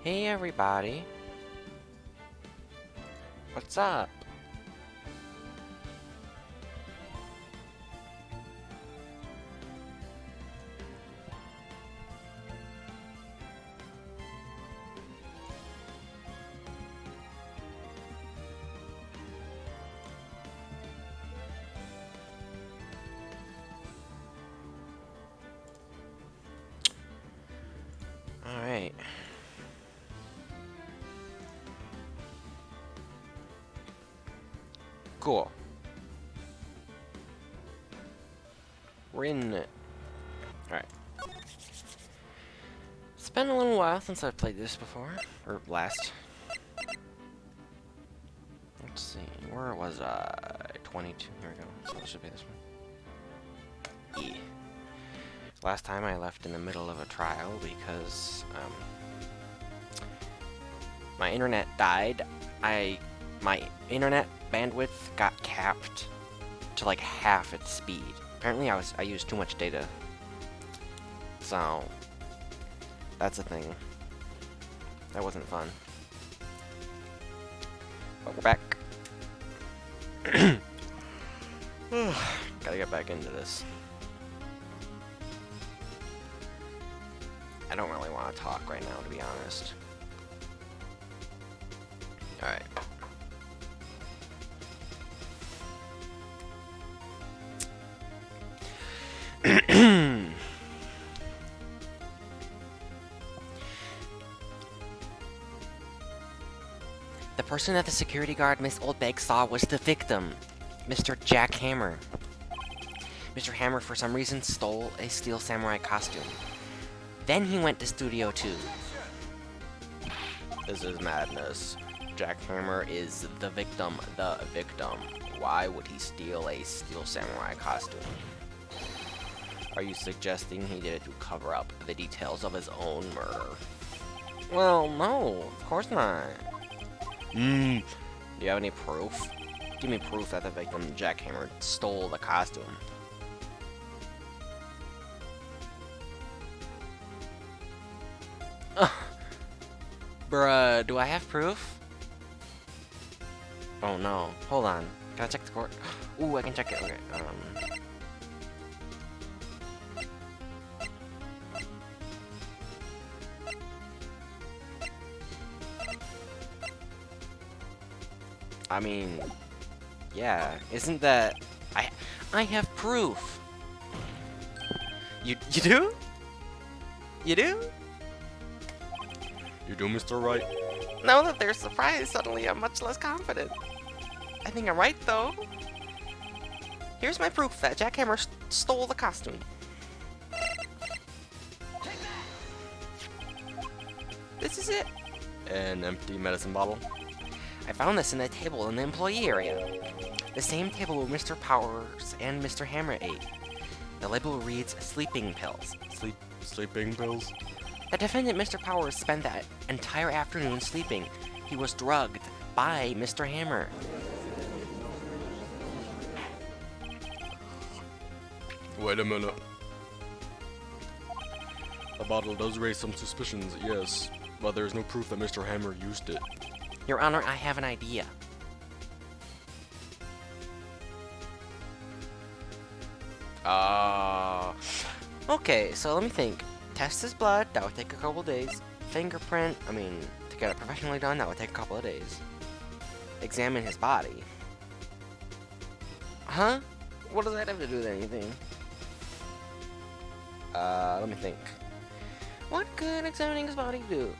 Hey everybody. What's up? Alright. Cool. We're in it. Alright. It's been a little while since I've played this before. Or last. Let's see. Where was I? 22. Here we go. So it should be this one. E. Last time I left in the middle of a trial because my internet died. My internet bandwidth got capped to like half its speed. Apparently I used too much data. So that's a thing. That wasn't fun. But we're back. Gotta get back into this. I don't really want to talk right now, to be honest. Alright. The person that the security guard Miss Oldbeg saw was the victim, Mr. Jack Hammer. Mr. Hammer, for some reason, stole a steel samurai costume. Then he went to Studio 2. This is madness. Jack Hammer is the victim. Why would he steal a steel samurai costume? Are you suggesting he did it to cover up the details of his own murder? Well, no, of course not. Do you have any proof? Give me proof that the victim, Jack Hammer, stole the costume. Bruh, do I have proof? Oh no, hold on. Can I check the court? Ooh, I can check it. Okay, I mean, yeah, isn't that... I have proof! You do? You do? You do, Mr. Wright? Now that they're surprised, suddenly I'm much less confident. I think I'm right, though. Here's my proof that Jack Hammer stole the costume. This is it. An empty medicine bottle? I found this in a table in the employee area. The same table where Mr. Powers and Mr. Hammer ate. The label reads sleeping pills. Sleeping pills? The defendant, Mr. Powers, spent that entire afternoon sleeping. He was drugged by Mr. Hammer. Wait a minute. The bottle does raise some suspicions, yes, but there's no proof that Mr. Hammer used it. Your Honor, I have an idea. Okay, so let me think. Test his blood, that would take a couple days. Fingerprint, to get it professionally done, that would take a couple of days. Examine his body. Huh? What does that have to do with anything? Let me think. What could examining his body do?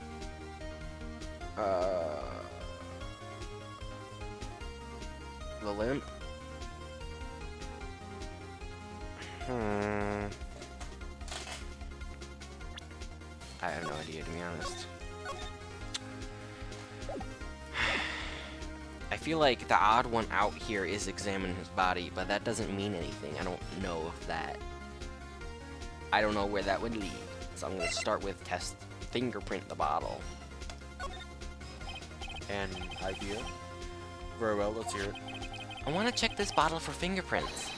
The limp? I have no idea, to be honest. I feel like the odd one out here is examine his body, but that doesn't mean anything. I don't know if that... I don't know where that would lead. So I'm going to start with fingerprint the bottle. An idea? Very well, let's hear it. I want to check this bottle for fingerprints.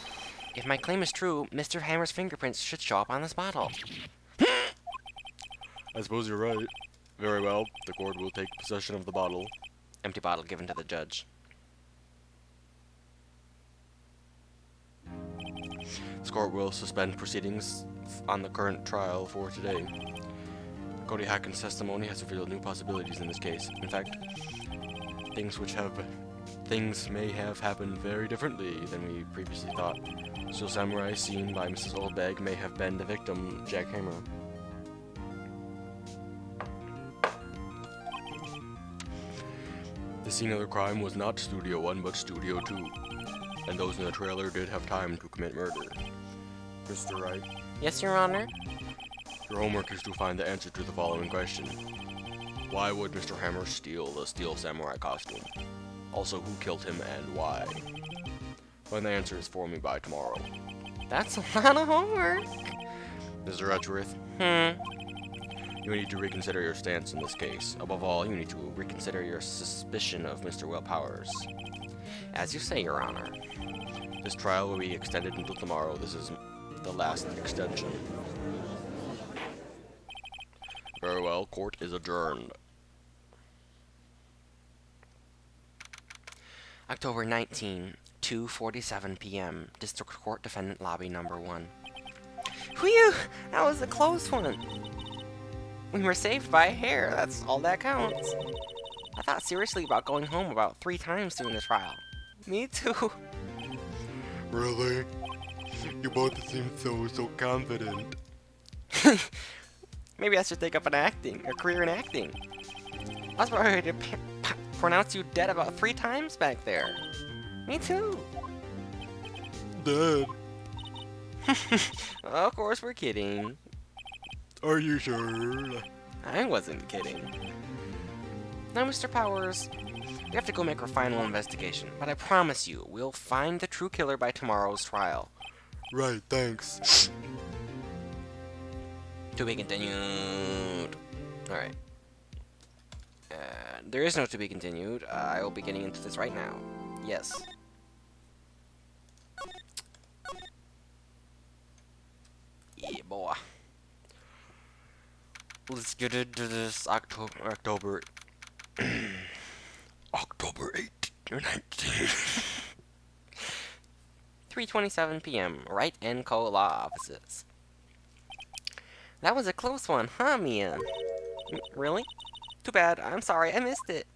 If my claim is true, Mr. Hammer's fingerprints should show up on this bottle. I suppose you're right. Very well. The court will take possession of the bottle. Empty bottle given to the judge. This court will suspend proceedings on the current trial for today. Cody Hacken's testimony has revealed new possibilities in this case. In fact, things may have happened very differently than we previously thought. Steel Samurai seen by Mrs. Oldbag may have been the victim, Jack Hammer. The scene of the crime was not Studio 1 but Studio 2, and those in the trailer did have time to commit murder. Mr. Wright, Yes, Your Honor. your homework is to find the answer to the following question. Why would Mr. Hammer steal the Steel Samurai costume? Also, who killed him and why? Find the answers for me by tomorrow. That's a lot of homework. Mr. Edgeworth, you need to reconsider your stance in this case. Above all, you need to reconsider your suspicion of Mr. Will Powers. As you say, Your Honor. This trial will be extended until tomorrow. This is the last extension. Very well, court is adjourned. October 19, 2:47 p.m. District Court Defendant Lobby Number 1. Whew! That was a close one. We were saved by a hair. That's all that counts. I thought seriously about going home about 3 times during the trial. Me too. Really? You both seem so confident. Maybe I should take up a career in acting. I was about ready to pronounce you dead about 3 times back there. Me too. Dead? Of course we're kidding. Are you sure? I wasn't kidding. Now, Mr. Powers, we have to go make our final investigation, but I promise you, we'll find the true killer by tomorrow's trial. Right, thanks. To be continued. Alright. There is no to be continued. I will be getting into this right now. Yes. Yeah, boy. Let's get into this October October 8th, 19. 3:27 p.m. Wright & Co. Law Offices. That was a close one, huh, Mia? Really? Too bad. I'm sorry, I missed it.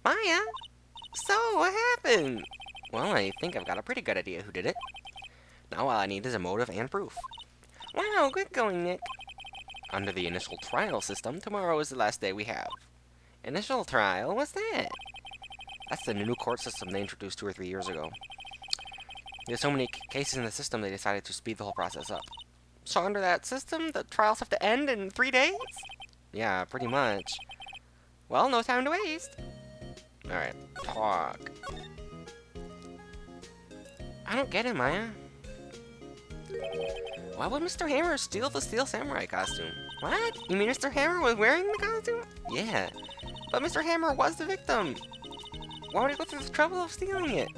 Maya? So, what happened? Well, I think I've got a pretty good idea who did it. Now all I need is a motive and proof. Wow, good going, Nick. Under the initial trial system, tomorrow is the last day we have. Initial trial? What's that? That's the new court system they introduced 2 or 3 years ago. There's so many cases in the system, they decided to speed the whole process up. So under that system, the trials have to end in 3 days? Yeah, pretty much. Well, no time to waste. Alright, talk. I don't get it, Maya. Why would Mr. Hammer steal the Steel Samurai costume? What? You mean Mr. Hammer was wearing the costume? Yeah. But Mr. Hammer was the victim. Why would he go through the trouble of stealing it?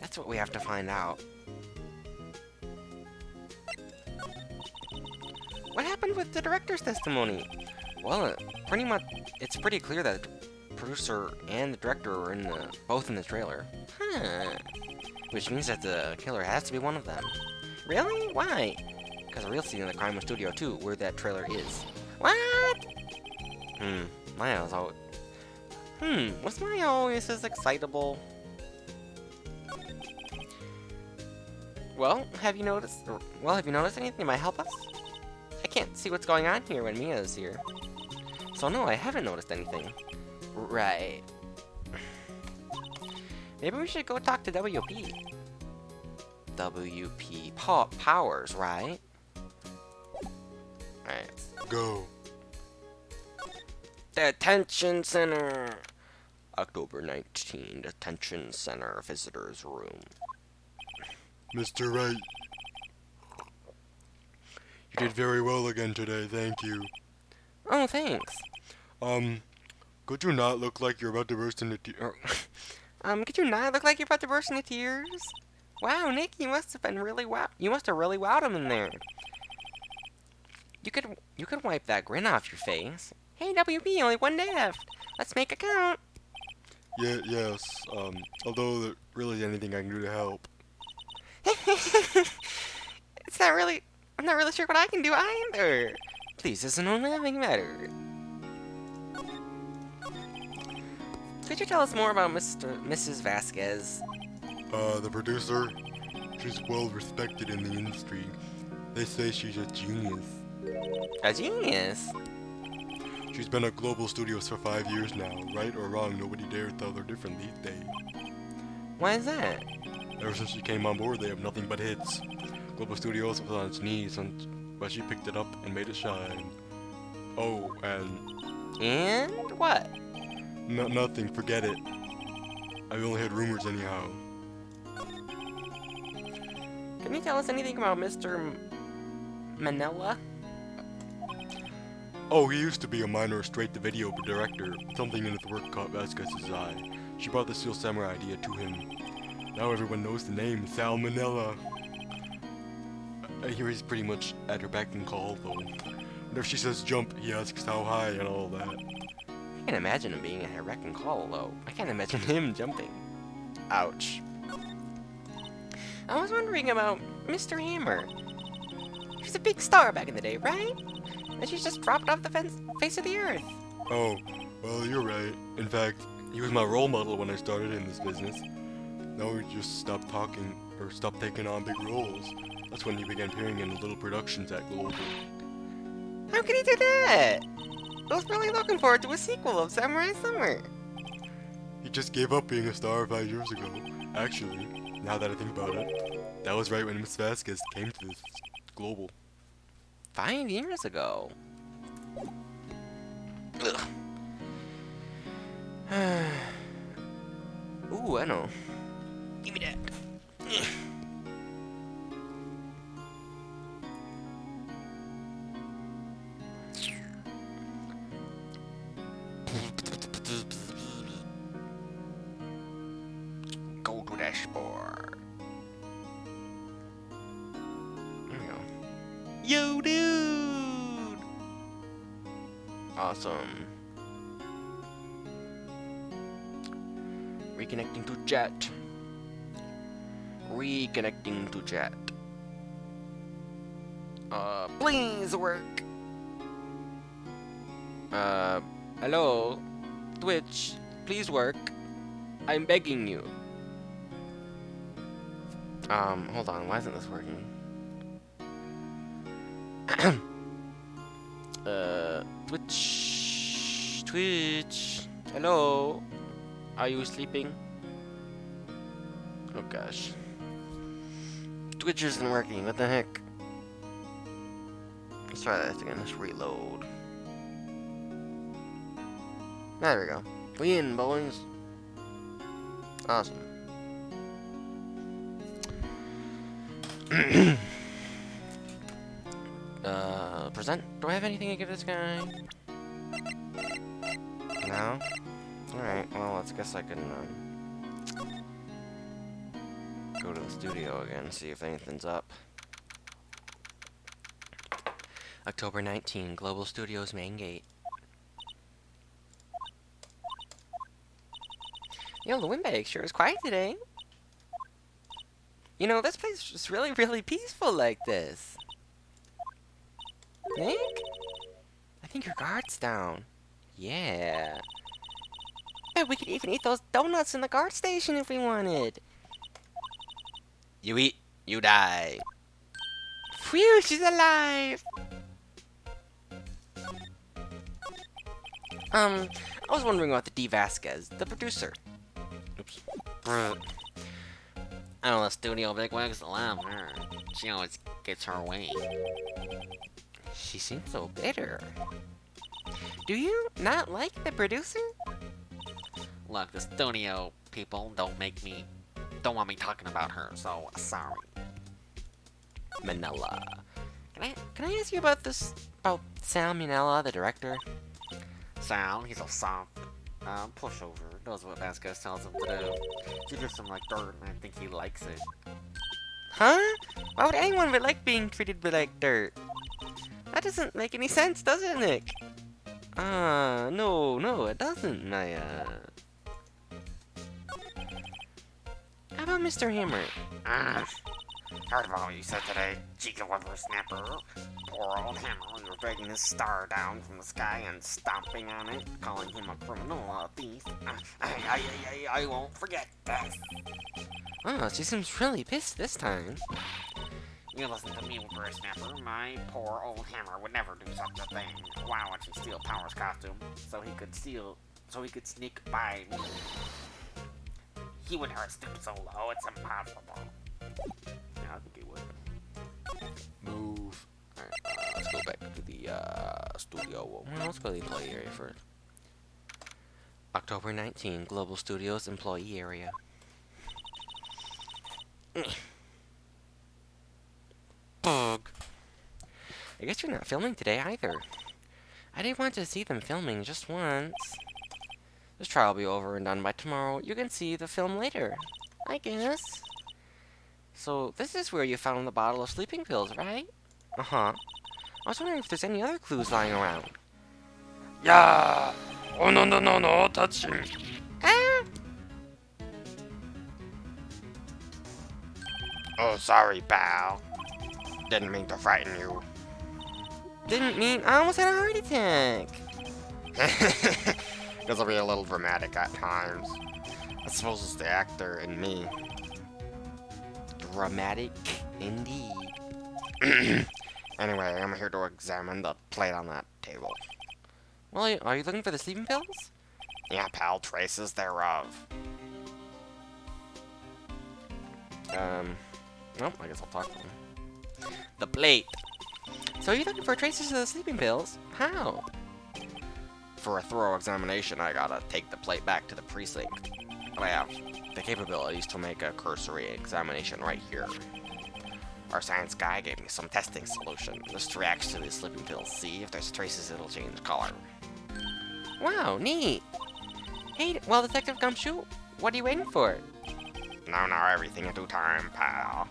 That's what we have to find out. What happened with the director's testimony? Well, it's pretty clear that the producer and the director were both in the trailer. Huh. Which means that the killer has to be one of them. Really? Why? Because the real scene of the crime was Studio 2, where that trailer is. What? Maya's always... was Maya always as excitable? Well, have you noticed anything that might help us? I can't see what's going on here when Mia is here. So no, I haven't noticed anything. Right. Maybe we should go talk to WP. WP Powers, right? Alright. Go. Detention Center. October 19, Detention Center Visitors Room. Mr. Wright. You did very well again today, thank you. Oh, thanks. Could you not look like you're about to burst into tears? Could you not look like you're about to burst into tears? Wow, Nick, you must have really wowed him in there. You could wipe that grin off your face. Hey, WB, only one day left. Let's make a count. Yeah, yes, although there really is anything I can do to help. It's not really... I'm not really sure what I can do either. Please, this is an only living matter. Could you tell us more about Mrs. Vasquez? The producer, she's well respected in the industry. They say she's a genius. A genius? She's been at Global Studios for 5 years now. Right or wrong, nobody dares tell her different these days. Why is that? Ever since she came on board, they have nothing but hits. Global Studios was on its knees, but she picked it up and made it shine. Oh, and... And what? Nothing, forget it. I've only heard rumors anyhow. Can you tell us anything about Mr. Manila? Oh, he used to be a minor straight-to-video director. Something in his work caught Vasquez's eye. She brought the Steel Samurai idea to him. Now everyone knows the name, Sal Manila. I hear he's pretty much at her beck and call, though. Whenever she says jump, he asks how high and all that. I can't imagine him being at her wreck and call, though. I can't imagine him jumping. Ouch. I was wondering about Mr. Hammer. He was a big star back in the day, right? And she's just dropped off the face of the earth. Oh, well, you're right. In fact, he was my role model when I started in this business. Now he just stopped talking, or stopped taking on big roles. That's when he began appearing in little productions at Global. How could he do that? I was really looking forward to a sequel of Samurai Summer. He just gave up being a star 5 years ago. Actually, now that I think about it, that was right when Miss Vasquez came to this Global. 5 years ago. Ugh. Ooh, I know. Give me that. Go to dashboard. There we go. Yo, dude! Awesome. Reconnecting to chat. Reconnecting to chat. Please work. Hello? Twitch, please work. I'm begging you. Hold on, why isn't this working? Twitch, hello? Are you sleeping? Oh gosh. Twitch isn't working, what the heck? Let's try that again, let's reload. There we go. We in, boys. Awesome. Present? Do I have anything to give this guy? No? Alright, well, let's guess I can, go to the studio again, see if anything's up. October 19, Global Studios main gate. Yo, the windbag sure is quiet today. You know, this place is just really, really peaceful like this. Think? I think your guard's down. Yeah. Bet we could even eat those donuts in the guard station if we wanted. You eat, you die. Phew, she's alive! I was wondering about the D. Vasquez, the producer. Oops. I don't know, studio bigwigs love her. She always gets her way. She seems so bitter. Do you not like the producer? Look, the studio people don't want me talking about her, so sorry. Manila. Can I ask you about about Sal Manila, the director? Sal, he's a soft pushover. Knows what Vasquez tells him to do. He gives him like dirt, and I think he likes it. Huh? Why would anyone like being treated like dirt? That doesn't make any sense, does it, Nick? No, it doesn't, Naya. How about Mr. Hammer? Heard about what you said today, cheeky whippersnapper. Poor old Hammer, you were dragging his star down from the sky and stomping on it, calling him a criminal, a thief. I won't forget this. Oh, she seems really pissed this time. You listen to me, whippersnapper. My poor old Hammer would never do such a thing. Why would she steal Power's costume so he could sneak by me? He would never stoop so low, it's impossible. Yeah, I think he would. Move. Alright, let's go back to the studio. Well, let's go to the employee area first. October 19, Global Studios employee area. Bug. I guess you're not filming today either. I didn't want to see them filming just once. This trial will be over and done by tomorrow. You can see the film later, I guess. So, this is where you found the bottle of sleeping pills, right? Uh-huh. I was wondering if there's any other clues lying around. Yeah! Oh, no, touching. Ah! Oh, sorry, pal. Didn't mean to frighten you. Didn't mean I almost had a heart attack. This will be a little dramatic at times. I suppose it's the actor in me. Dramatic indeed. Anyway, I'm here to examine the plate on that table. Well, are you looking for the sleeping pills? Yeah, pal, traces thereof. Well, I guess I'll talk to them. The plate. So you're looking for traces of the sleeping pills? How? For a thorough examination, I gotta take the plate back to the precinct. But I have the capabilities to make a cursory examination right here. Our science guy gave me some testing solution. Just reacts to the sleeping pills. See if there's traces, it'll change color. Wow, neat. Hey, well, Detective Gumshoe, what are you waiting for? Now, everything in due time, pal.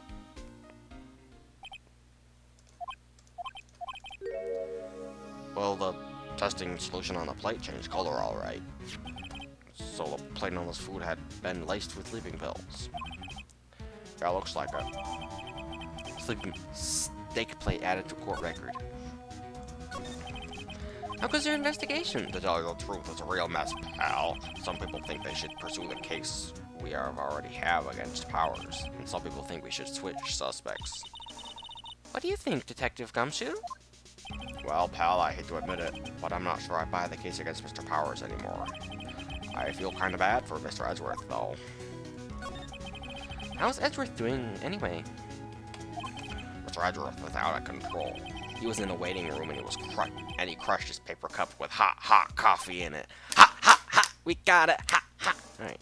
Well, the testing solution on the plate changed color alright. So the plate on this food had been laced with sleeping pills. Yeah, looks like a Sleeping steak plate added to court record. How goes your investigation? To tell you the truth, it's a real mess, pal. Some people think they should pursue the case we already have against Powers, and some people think we should switch suspects. What do you think, Detective Gumshoe? Well, pal, I hate to admit it, but I'm not sure I buy the case against Mr. Powers anymore. I feel kinda bad for Mr. Edgeworth, though. How's Edgeworth doing, anyway? Mr. Edgeworth was out of control. He was in the waiting room and he crushed his paper cup with hot coffee in it. Ha! We got it! Ha! Alright.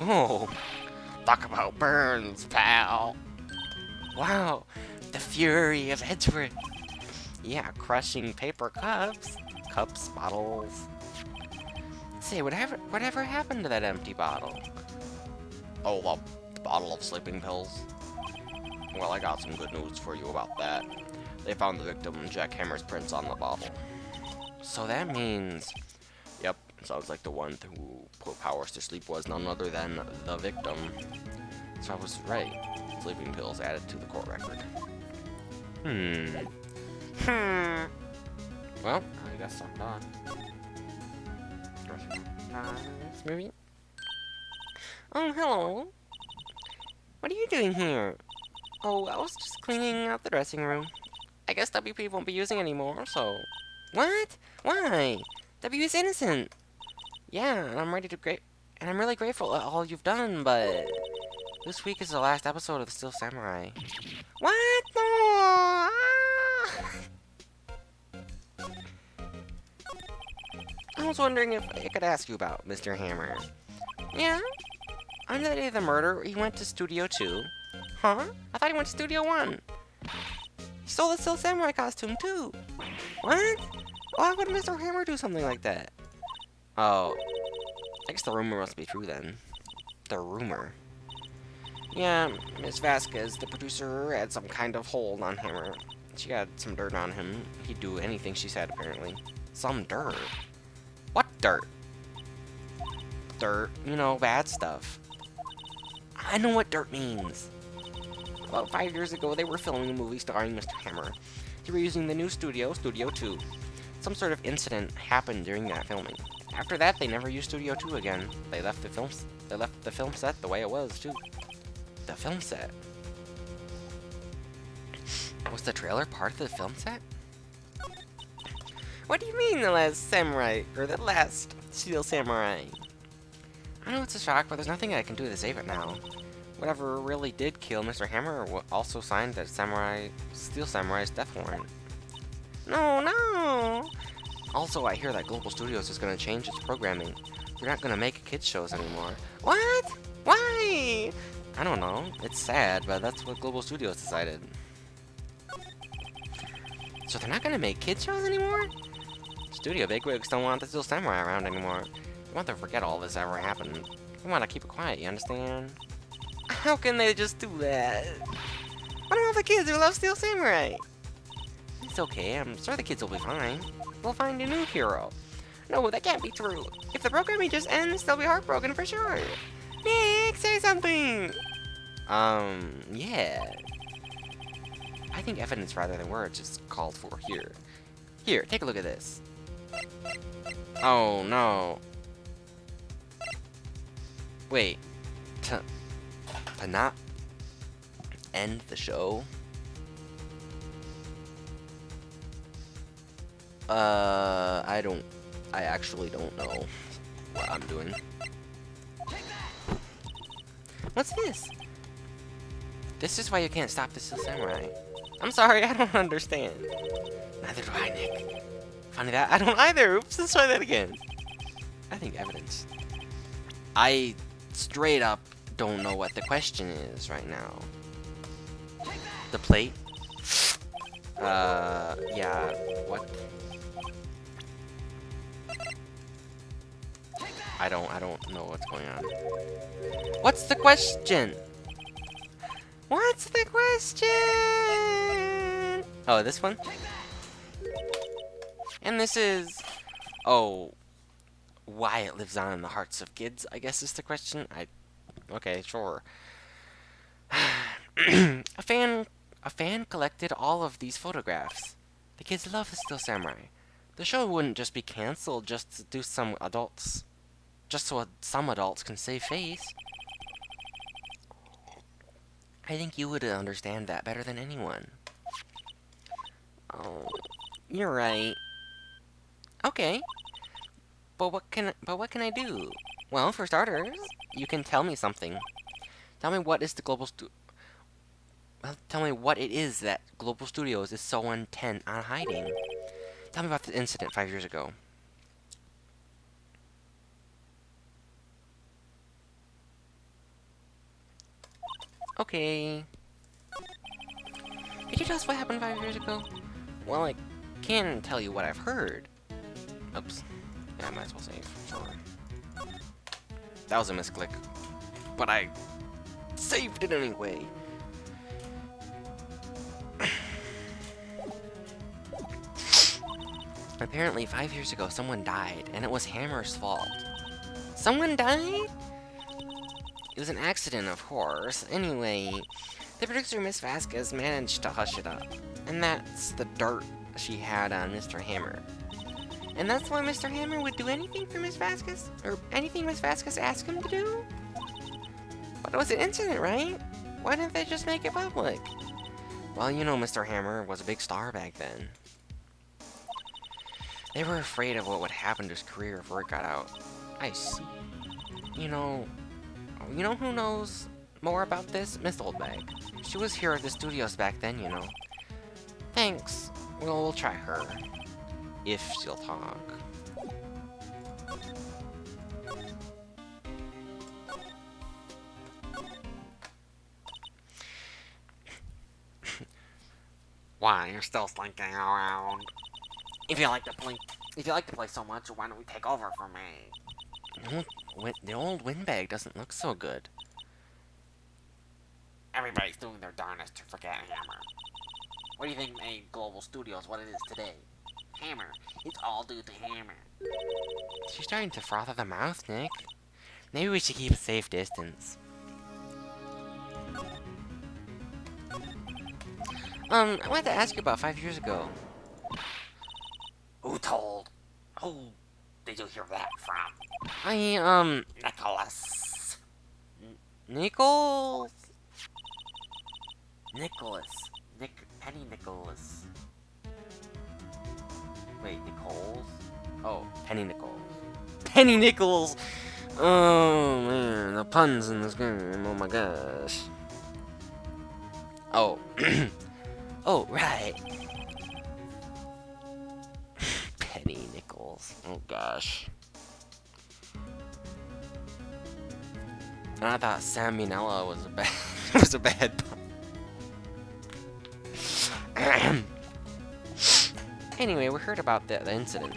Oh, Talk about burns, pal. wow. The fury of Edgeworth. Yeah, crushing paper cups. Cups, bottles. Say, whatever happened to that empty bottle? Oh, the bottle of sleeping pills. Well, I got some good news for you about that. They found the victim, Jack Hammer's prints on the bottle. So that means... Yep, sounds like the one who put Powers to sleep was none other than the victim. So I was right. Sleeping pills added to the court record. Well, I guess I'm done. This movie. Oh, hello. What are you doing here? Oh, I was just cleaning out the dressing room. I guess WP won't be using anymore, so... What? Why? W is innocent. Yeah, and I'm really grateful at all you've done, but... This week is the last episode of The Steel Samurai. What? No! Ah! I was wondering if I could ask you about Mr. Hammer. Yeah? On the day of the murder, he went to Studio 2. Huh? I thought he went to Studio 1. He stole the Steel Samurai costume, too. What? Why would Mr. Hammer do something like that? Oh. I guess the rumor must be true, then. The rumor. Yeah, Miss Vasquez, the producer, had some kind of hold on Hammer. She got some dirt on him. He'd do anything she said, apparently. Some dirt? What dirt? Dirt, you know, bad stuff. I know what dirt means. About 5 years ago, they were filming a movie starring Mr. Hammer. They were using the new studio, Studio 2. Some sort of incident happened during that filming. After that, they never used Studio 2 again. They left the film set the way it was, too. The film set? Was the trailer part of the film set? What do you mean, The Last Samurai, or The Last Steel Samurai? I know it's a shock, but there's nothing I can do to save it now. Whatever really did kill Mr. Hammer also signed that Steel Samurai's death warrant. No! Also, I hear that Global Studios is going to change its programming. They're not going to make kids shows anymore. What? Why? I don't know. It's sad, but that's what Global Studios decided. So they're not going to make kids shows anymore? Studio bigwigs don't want the Steel Samurai around anymore. They want to forget all this ever happened. They want to keep it quiet, you understand? How can they just do that? What about the kids who love Steel Samurai? It's okay, I'm sure the kids will be fine. They'll find a new hero. No, that can't be true. If the programming just ends, they'll be heartbroken for sure. Nick, say something! Yeah. I think evidence rather than words is called for here. Here, take a look at this. Oh, no. Wait. To not end the show? I actually don't know what I'm doing. What's this? This is why you can't stop the Steel Samurai. I'm sorry, I don't understand. Neither do I, Nick. Funny that, I don't either. Oops, let's try that again. I think evidence. I straight up don't know what the question is right now. The plate? Yeah, what? I don't know what's going on. What's the question? What's the question? Oh, this one? And this is... Oh, why it lives on in the hearts of kids, I guess is the question. Okay, sure. A fan collected all of these photographs. The kids love the Steel Samurai. The show wouldn't just be canceled just to do some adults... Just so some adults can save face. I think you would understand that better than anyone. Oh, you're right. Okay. But what can I do? Well, for starters, you can tell me something. Tell me what is the tell me what it is that Global Studios is so intent on hiding. Tell me about the incident 5 years ago. Okay. Could you tell us what happened 5 years ago? Well, I can tell you what I've heard. Oops. Yeah, I might as well save. Sure. That was a misclick. But I saved it anyway. Apparently, 5 years ago, someone died, and it was Hammer's fault. Someone died? It was an accident, of course. Anyway, the producer, Miss Vasquez, managed to hush it up. And that's the dirt she had on Mr. Hammer. And that's why Mr. Hammer would do anything for Miss Vasquez? Or anything Miss Vasquez asked him to do? But it was an incident, right? Why didn't they just make it public? Well, you know Mr. Hammer was a big star back then. They were afraid of what would happen to his career if word got out. I see. You know who knows more about this? Miss Oldbag. She was here at the studios back then, you know. Thanks. We'll try her. If she'll talk. Why, you're still slinking around? If you like to play so much, why don't we take over for me? The old windbag doesn't look so good. Everybody's doing their darnest to forget Hammer. What do you think made Global Studios what it is today? Hammer. It's all due to Hammer. She's starting to froth at the mouth, Nick. Maybe we should keep a safe distance. I wanted to ask you about 5 years ago. Who told? Who did you hear that from? Nicholas. Nichols? Penny Nicholas. Wait, Nichols? Oh, Penny Nichols. Penny Nichols! Oh, man, the puns in this game, oh my gosh. Oh. Oh, right. Penny Nichols. Oh, gosh. And I thought Salmonella was a bad, was a bad pun. Anyway, we heard about the incident.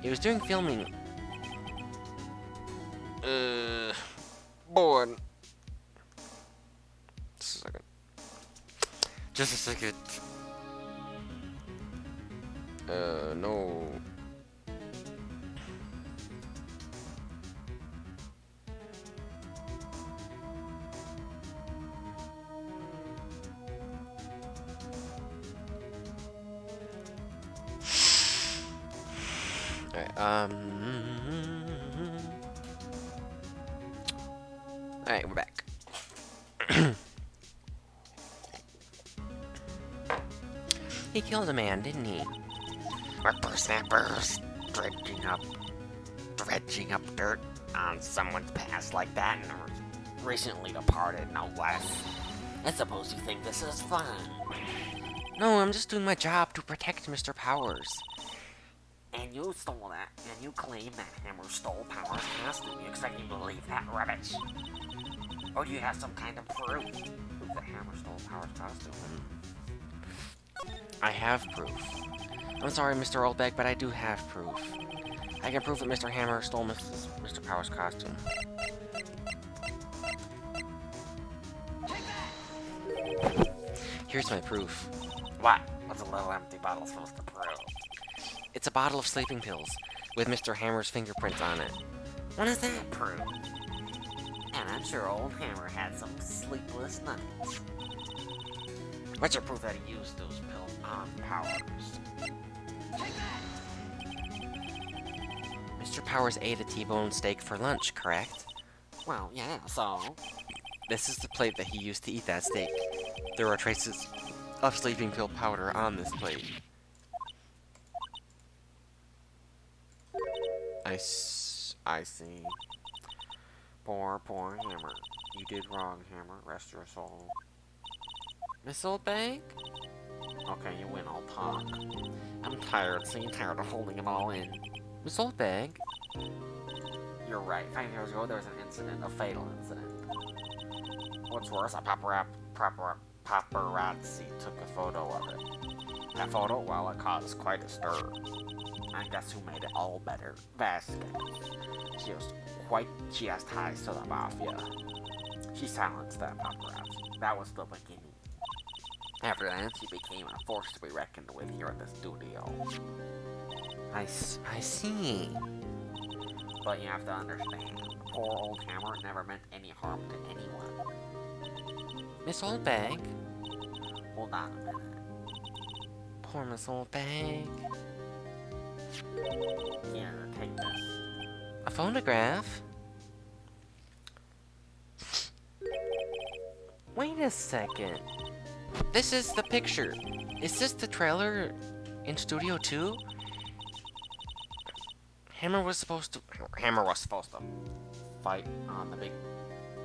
He was doing filming. Bored. Just a second. Just a second. No. Alright, we're back. He killed a man, didn't he? Whippersnappers dredging up dirt on someone's past like that and recently departed, no less. I suppose you think this is fun. No, I'm just doing my job to protect Mr. Powers. And you stole that, and you claim that Hammer stole Powers' costume. You expect me to believe that rubbish? Or do you have some kind of proof that Hammer stole Powers' costume? I have proof. I'm sorry, Mr. Oldbag, but I do have proof. I can prove that Mr. Hammer stole Mr. Powers' costume. Here's my proof. What? What's a little empty bottle supposed to prove? It's a bottle of sleeping pills with Mr. Hammer's fingerprints on it. What does that prove? And I'm sure old Hammer had some sleepless nights. What's your proof that he used those pills on Powers? Mr. Powers ate a T-bone steak for lunch, correct? Well, yeah, so? This is the plate that he used to eat that steak. There are traces of sleeping pill powder on this plate. I see. Poor Hammer. You did wrong, Hammer. Rest your soul. Miss Oldbag? Okay, you win, I'll talk. I'm tired, so you're tired of holding it all in. Miss Oldbag? You're right. 5 years ago, there was an incident, a fatal incident. What's worse, a paparazzi took a photo of it. That photo, well, it caused quite a stir. And guess who made it all better? Vasquez. She has ties to the mafia. She silenced that paparazzi. That was the beginning. After that, she became a force to be reckoned with here at the studio. I see. But you have to understand, poor old Hammer never meant any harm to anyone. Miss Oldbag? Hold on a minute. Poor Miss Oldbag. Here, take this. A phonograph? Wait a second. This is the picture. Is this the trailer in Studio 2? Hammer was supposed to Fight on the big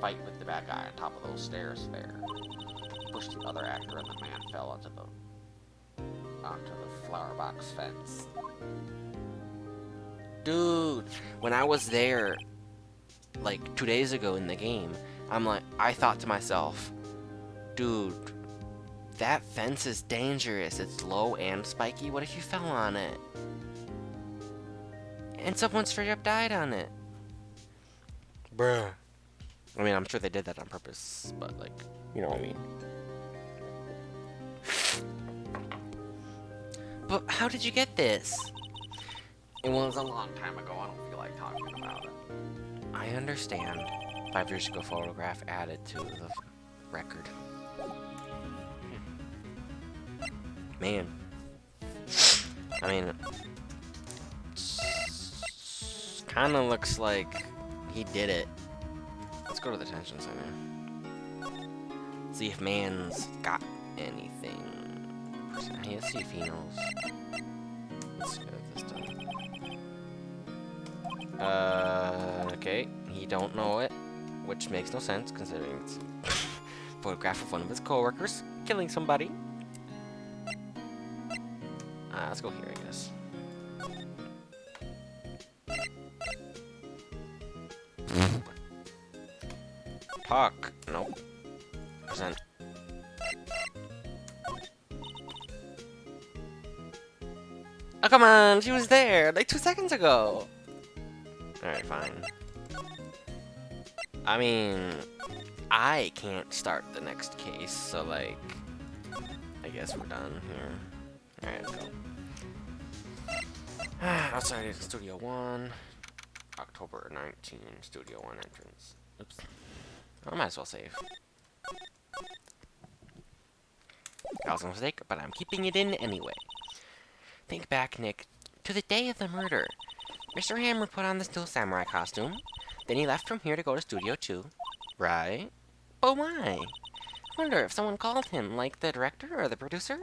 fight with the bad guy on top of those stairs there. Pushed the other actor and the man fell onto the flower box fence. Dude, when I was there, like 2 days ago in the game, I thought to myself, dude, that fence is dangerous. It's low and spiky. What if you fell on it? And someone straight up died on it. Bruh. I mean, I'm sure they did that on purpose, but like, you know what I mean. But how did you get this? It was a long time ago. I don't feel like talking about it. I understand. 5 years ago photograph added to the record. Man. I mean, kind of looks like he did it. Let's go to the detention center. See if Man's got anything. Let's see if he knows. Let's get this done. Okay, he don't know it, which makes no sense considering it's a photograph of one of his coworkers killing somebody. Let's go here, I guess. Talk. Nope. Present. Oh, come on! She was there, like 2 seconds ago! Alright, fine. I mean, I can't start the next case, so, like, I guess we're done here. Alright, let's go. Outside Studio 1. October 19, Studio 1 entrance. Oops. I might as well save. That was a mistake, but I'm keeping it in anyway. Think back, Nick, to the day of the murder. Mr. Hammer put on the Steel Samurai costume. Then he left from here to go to Studio 2. Right? Oh my! I wonder if someone called him, like the director or the producer?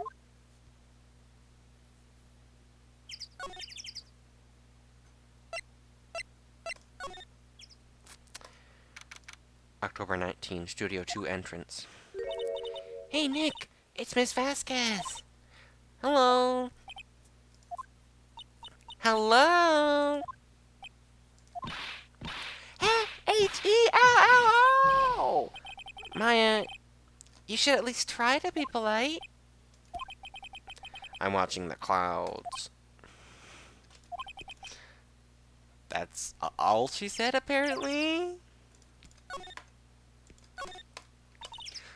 October 19, Studio 2 entrance. Hey, Nick! It's Miss Vasquez! Hello! Hello! H-E-L-L-O! Maya, you should at least try to be polite. I'm watching the clouds. That's all she said, apparently?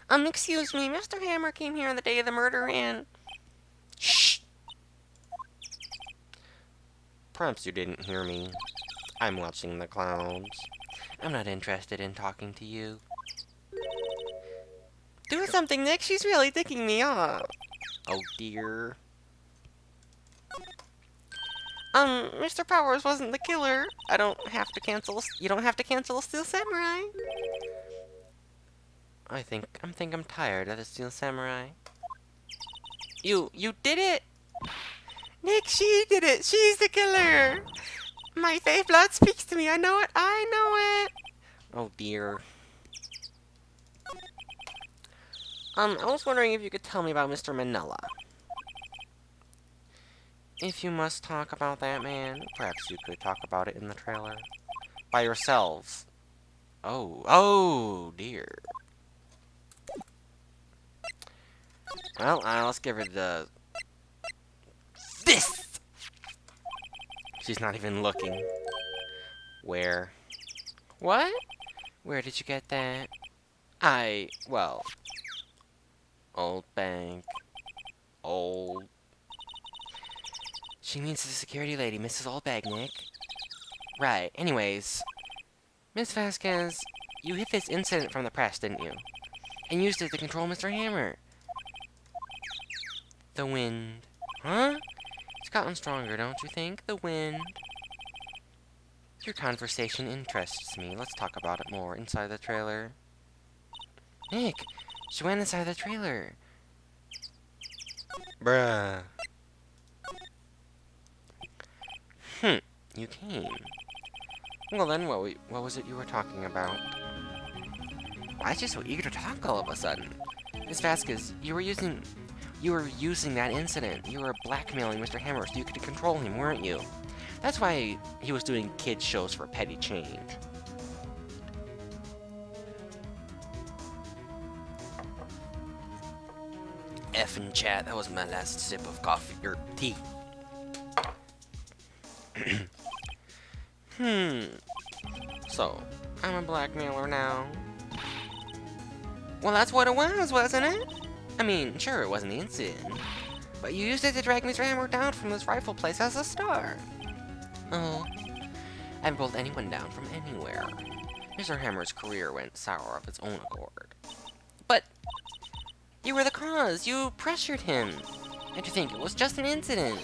Excuse me, Mr. Hammer came here on the day of the murder and... Shh! Perhaps you didn't hear me. I'm watching the clouds. I'm not interested in talking to you. Do something, Nick. She's really ticking me off. Oh, dear. Mr. Powers wasn't the killer. I don't have to cancel... You don't have to cancel Steel Samurai. I think I'm tired of the Steel Samurai. You did it! Nick, she did it! She's the killer! My faith blood speaks to me. I know it. I know it. Oh dear. I was wondering if you could tell me about Mr. Manila. If you must talk about that man, perhaps you could talk about it in the trailer. By yourselves. Oh dear. Well, let's give her the... This! She's not even looking. Where? What? Where did you get that? Well... Old bank. Old... She means the security lady, Mrs. Oldbag, Nick. Right, anyways. Miss Vasquez, you hid this incident from the press, didn't you? And used it to control Mr. Hammer. The wind. Huh? It's gotten stronger, don't you think? The wind. Your conversation interests me. Let's talk about it more inside the trailer. Nick, she went inside the trailer. Bruh. You came. Well then, what was it you were talking about? Why is she so eager to talk all of a sudden? Miss Vasquez, you were using that incident. You were blackmailing Mr. Hammer so you could control him, weren't you? That's why he was doing kids shows for petty change. Effing chat, that was my last sip of coffee, or tea. So, I'm a blackmailer now. Well, that's what it was, wasn't it? I mean, sure, it wasn't the incident. But you used it to drag Mr. Hammer down from his rightful place as a star. Oh, I haven't pulled anyone down from anywhere. Mr. Hammer's career went sour of its own accord. But you were the cause. You pressured him. And you think it was just an incident.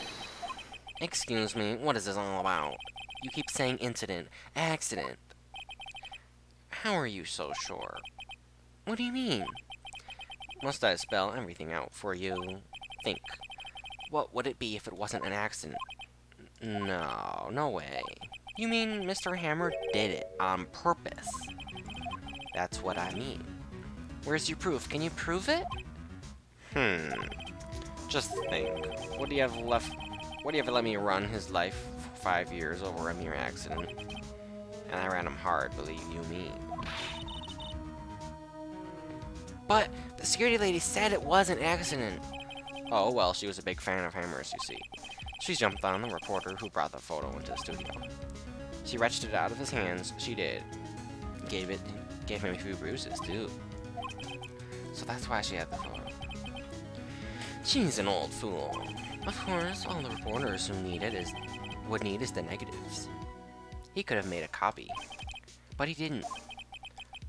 Excuse me, what is this all about? You keep saying incident, accident. How are you so sure? What do you mean? Must I spell everything out for you? Think. What would it be if it wasn't an accident? No, no way. You mean Mr. Hammer did it on purpose? That's what I mean. Where's your proof? Can you prove it? Just think. What do you have left? What do you have let me run his life for 5 years over a mere accident? And I ran him hard, believe you me. But the security lady said it was an accident. Oh, well, she was a big fan of Hammer's, you see. She jumped on the reporter who brought the photo into the studio. She wrenched it out of his hands, she did. Gave him a few bruises, too. So that's why she had the photo. She's an old fool. Of course, all the reporters would need is the negatives. He could have made a copy, but he didn't.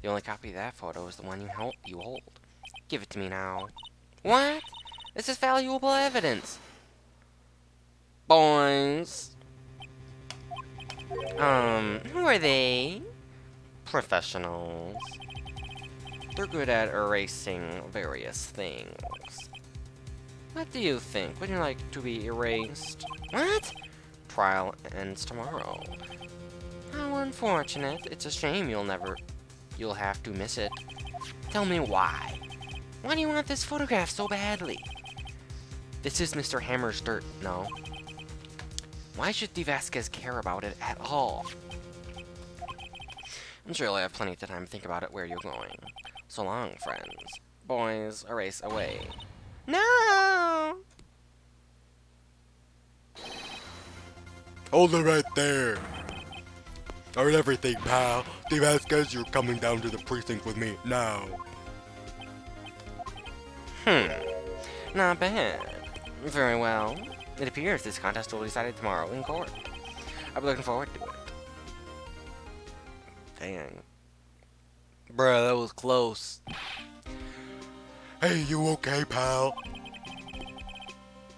The only copy of that photo is the one you hold. Give it to me now. What? This is valuable evidence. Boys. Who are they? Professionals. They're good at erasing various things. What do you think? Would you like to be erased? What? Trial ends tomorrow. How unfortunate. It's a shame you'll have to miss it. Tell me why. Why do you want this photograph so badly? This is Mr. Hammer's dirt, no? Why should De Vasquez care about it at all? I'm sure you'll have plenty of time to think about it where you're going. So long, friends. Boys, erase away. No! Hold it right there. I heard everything, pal. De Vasquez, you're coming down to the precinct with me now. Not bad. Very well. It appears this contest will be decided tomorrow in court. I'll be looking forward to it. Dang. Bruh, that was close. Hey, you okay, pal?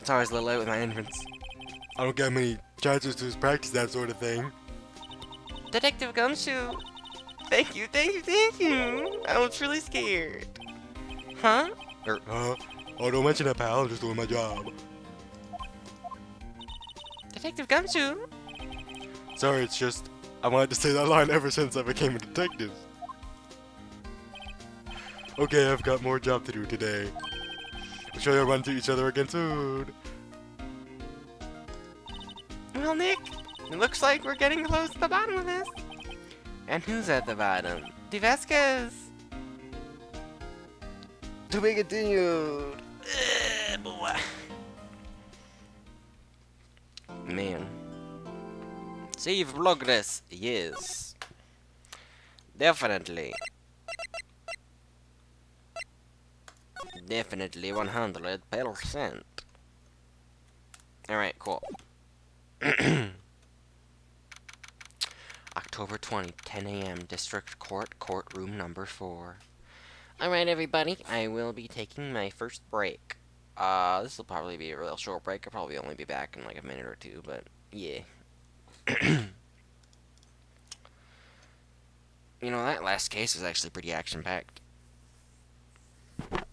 It's always a little late with my entrance. I don't get many chances to practice that sort of thing. Detective Gumshoe! Thank you, thank you, thank you! I was really scared. Huh? Huh? Oh, don't mention that, pal. I'm just doing my job. Detective Gumshoe! Sorry, it's just I wanted to say that line ever since I became a detective. Okay, I've got more job to do today. I'm sure you'll run into each other again soon. Well, Nick, it looks like we're getting close to the bottom of this. And who's at the bottom? De Vasquez! To be continued! Boy. Man. Save progress, yes. Definitely. Definitely 100%. Alright, cool. October 20, 10 a.m. District Court, courtroom number 4. Alright, everybody, I will be taking my first break. This will probably be a real short break. I'll probably only be back in like a minute or two, but yeah. You know, that last case was actually pretty action-packed.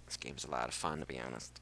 This game's a lot of fun, to be honest.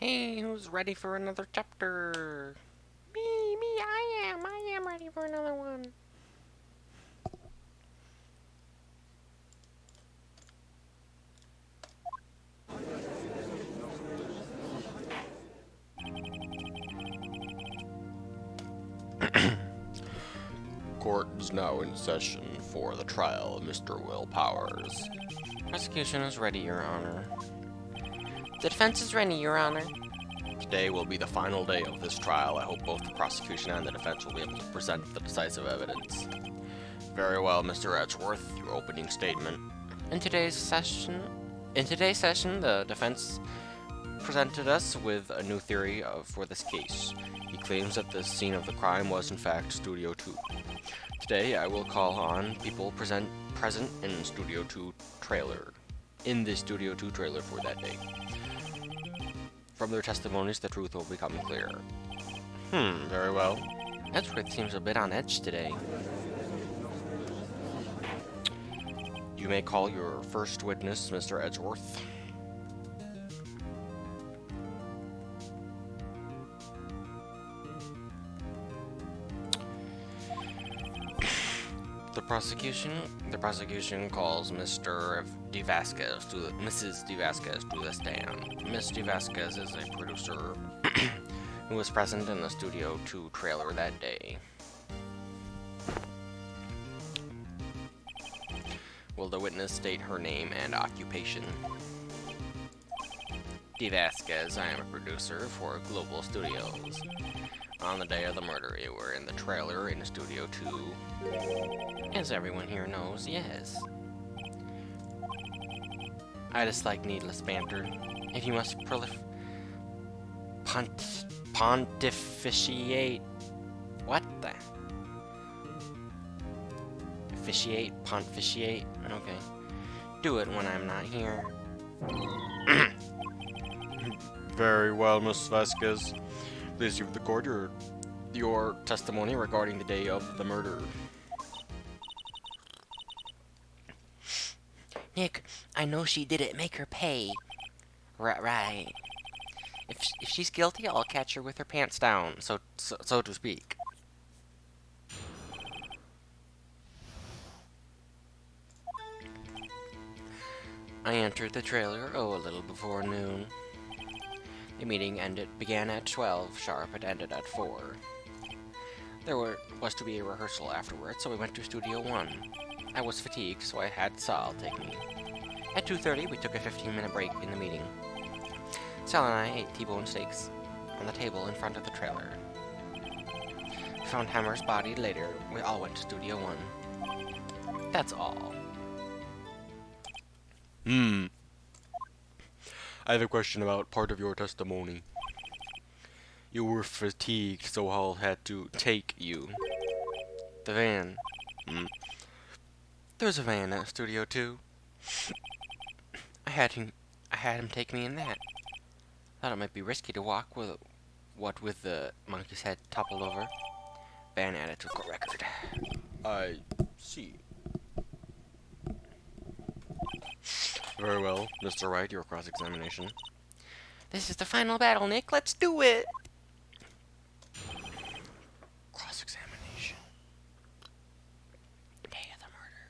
Hey, who's ready for another chapter? Me, I am ready for another one. Court is now in session for the trial of Mr. Will Powers. Prosecution is ready, Your Honor. The defense is ready, Your Honor. Today will be the final day of this trial. I hope both the prosecution and the defense will be able to present the decisive evidence. Very well, Mr. Edgeworth, your opening statement. In today's session, the defense presented us with a new theory for this case. He claims that the scene of the crime was in fact Studio 2. Today, I will call on people present in Studio 2 trailer, in the Studio 2 trailer for that day. From their testimonies, the truth will become clear. Very well. Edgeworth seems a bit on edge today. You may call your first witness, Mr. Edgeworth. The prosecution calls Mrs. DeVasquez to the stand. Miss DeVasquez is a producer who was present in the Studio 2 trailer that day. Will the witness state her name and occupation? DeVasquez, I am a producer for Global Studios. On the day of the murder, you were in the trailer in Studio 2. As everyone here knows, yes. I dislike needless banter. If you must pontificate... What the... Pontificate? Okay. Do it when I'm not here. Very well, Miss Vasquez. Please give the court your testimony regarding the day of the murder. Nick, I know she did it. Make her pay. Right. If she's guilty, I'll catch her with her pants down, so to speak. I entered the trailer, a little before noon. The meeting began at 12 sharp. It ended at 4. There was to be a rehearsal afterwards, so we went to Studio 1. I was fatigued, so I had Sal take me. At 2:30, we took a 15-minute break in the meeting. Sal and I ate T-bone steaks on the table in front of the trailer. We found Hammer's body later. We all went to Studio 1. That's all. I have a question about part of your testimony. You were fatigued, so Hall had to take you. The van. There's a van at Studio 2. I had him take me in that. Thought it might be risky to walk with the monkey's head toppled over. Van added to court record. I see. Very well, Mr. Wright, your cross-examination. This is the final battle, Nick. Let's do it! Cross-examination. Day of the murder.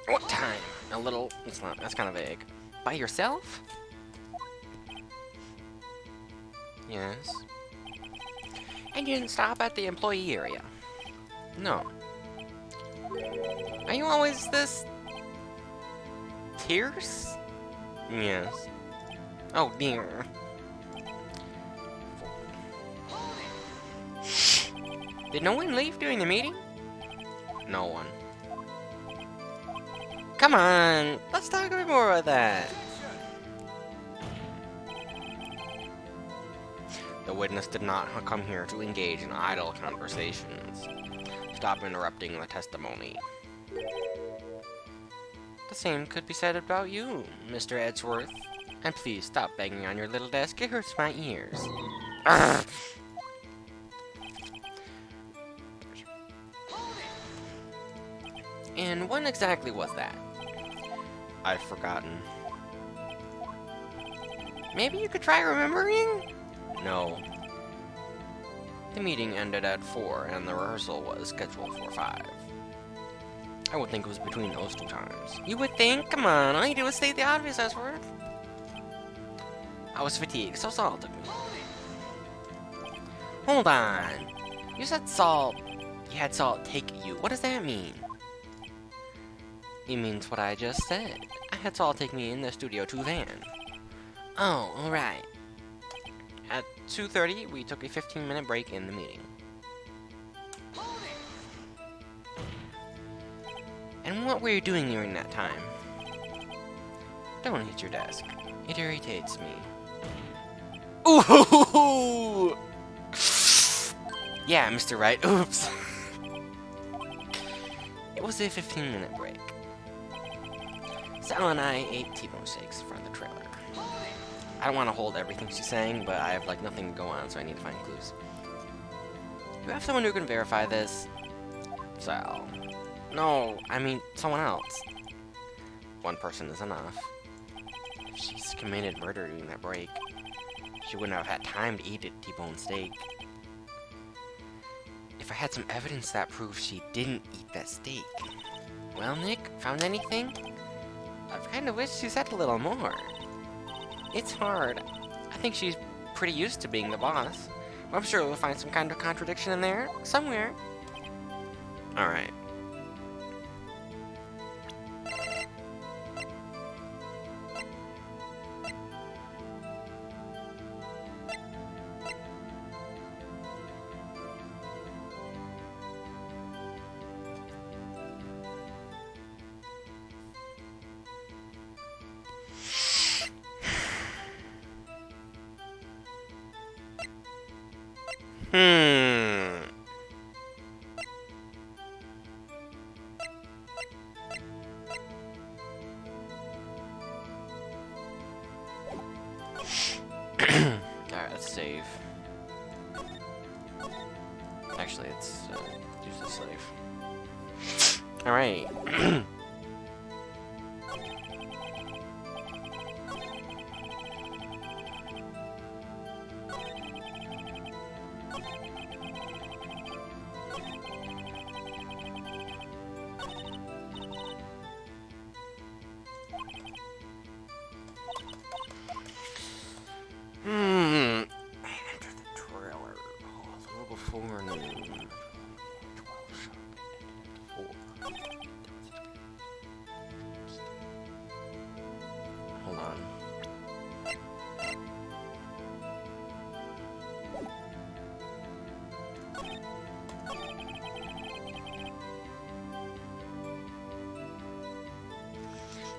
What time? A little... That's kind of vague. By yourself? Yes. And you didn't stop at the employee area? No. Are you always this... Tears? Yes. Oh dear. Did no one leave during the meeting? No one. Come on, let's talk a bit more about that. The witness did not come here to engage in idle conversations. Stop interrupting the testimony. The same could be said about you, Mr. Edgeworth. And please stop banging on your little desk, it hurts my ears. Urgh. And when exactly was that? I've forgotten. Maybe you could try remembering? No. The meeting ended at 4, and the rehearsal was scheduled for 5. I would think it was between those 2 times. You would think? Come on, all you do is state the obvious, Edward. I was fatigued, so Saul took me. Hold on. You said Saul... You had Saul take you. What does that mean? It means what I just said. I had Saul take me in the Studio 2 van. Oh, alright. At 2:30, we took a 15-minute break in the meeting. And what were you doing during that time? Don't hit your desk. It irritates me. Ooh! Yeah, Mr. Wright. Oops. It was a 15-minute break. Sal and I ate T-bone steaks in front of the trailer. I don't want to hold everything she's saying, but I have, like, nothing to go on, so I need to find clues. You have someone who can verify this? Sal. No, I mean, someone else. One person is enough. If she's committed murder during that break, she wouldn't have had time to eat a T-bone steak. If I had some evidence that proves she didn't eat that steak. Well, Nick, found anything? I kind of wish she said a little more. It's hard. I think she's pretty used to being the boss. I'm sure we'll find some kind of contradiction in there, somewhere. Alright. Alright, let's save. Actually, let's use the save. Alright. I entered the trailer. Oh, a little before noon. 12 shot. 4. Hold on.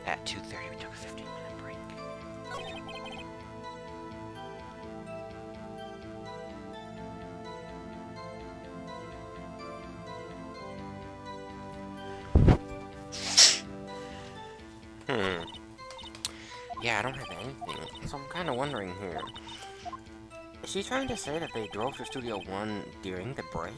At 2:30, we took a 15-minute break. Yeah, I don't have anything, so I'm kind of wondering here. Is she trying to say that they drove to Studio 1 during the break?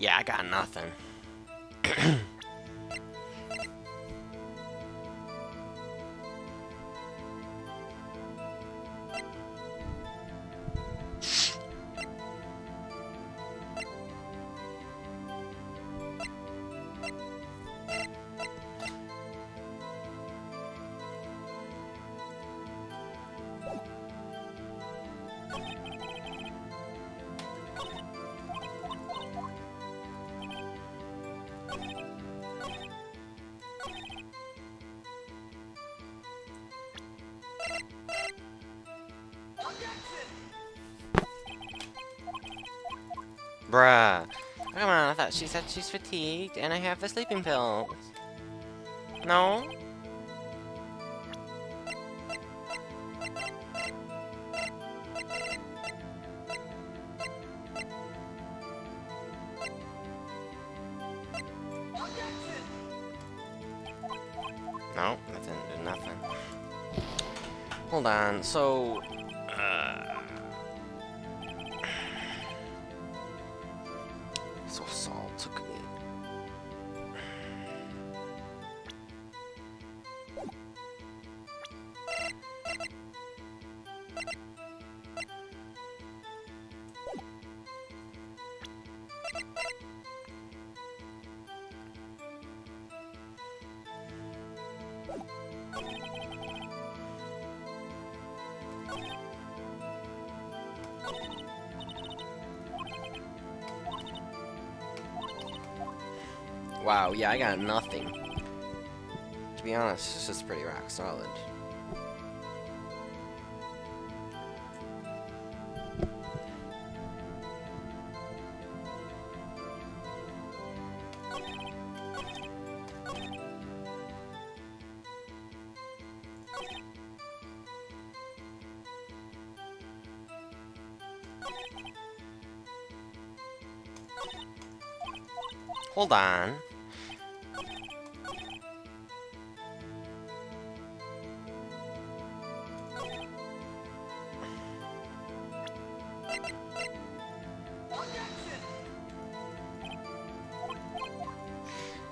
Yeah, I got nothing. Bruh. Come on, I thought she said she's fatigued, and I have the sleeping pills. No? No, that didn't do nothing. Hold on, so... So Saul took me. Wow, yeah, I got nothing. To be honest, this is pretty rock solid. Hold on.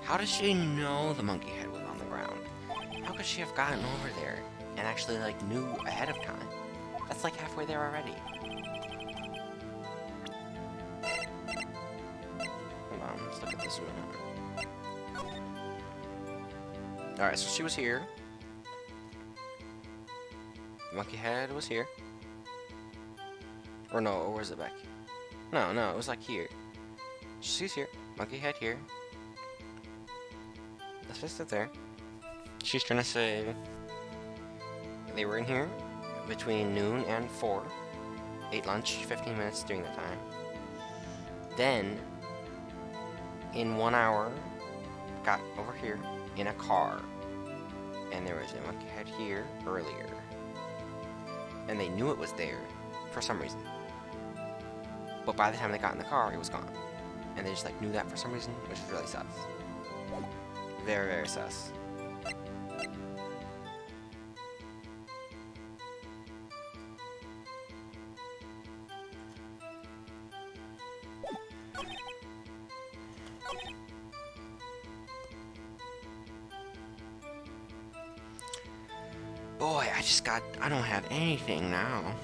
How does she know the monkey head was on the ground? How could she have gotten over there and actually, like, knew ahead of time? That's like halfway there already. Hold on, let's look at this a minute. Alright, so she was here. The monkey head was here. Or no, or was it back? No, it was like here. She's here. Monkey head here. Let's just sit there. She's trying to say they were in here between noon and 4. Ate lunch, 15 minutes during that time. Then, in 1 hour, got over here in a car. And there was a monkey head here earlier. And they knew it was there for some reason. But by the time they got in the car, it was gone. And they just like knew that for some reason, which is really sus. Very, very sus. Boy, I don't have anything now.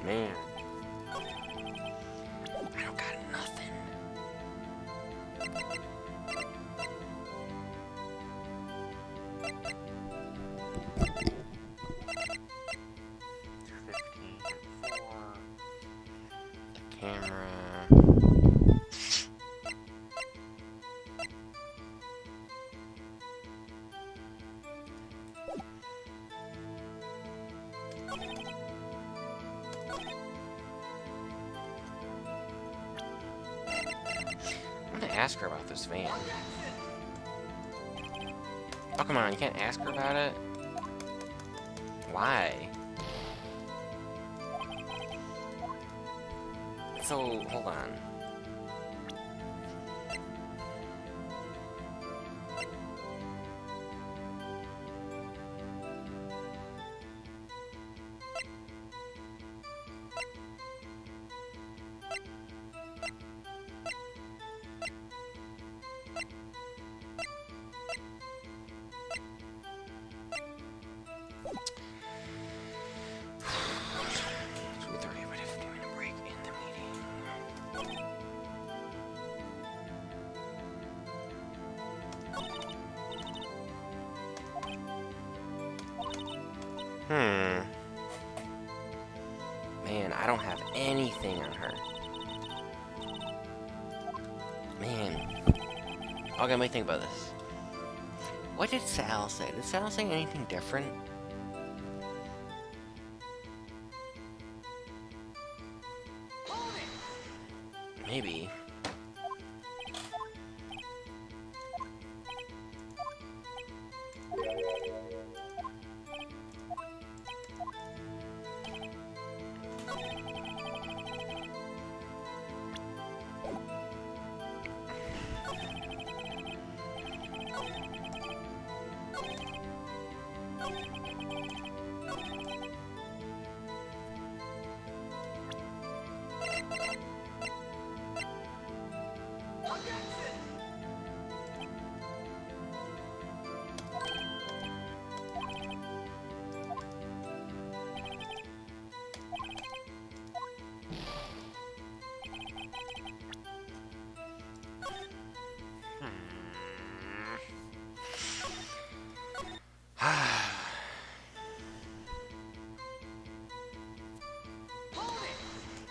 Man. I don't got nothing. The camera. I'm gonna ask her about this van. Oh, come on, you can't ask her about it? Why? So, hold on. Man, I don't have anything on her. Man. Okay, let me think about this. What did Sal say? Did Sal say anything different? Maybe.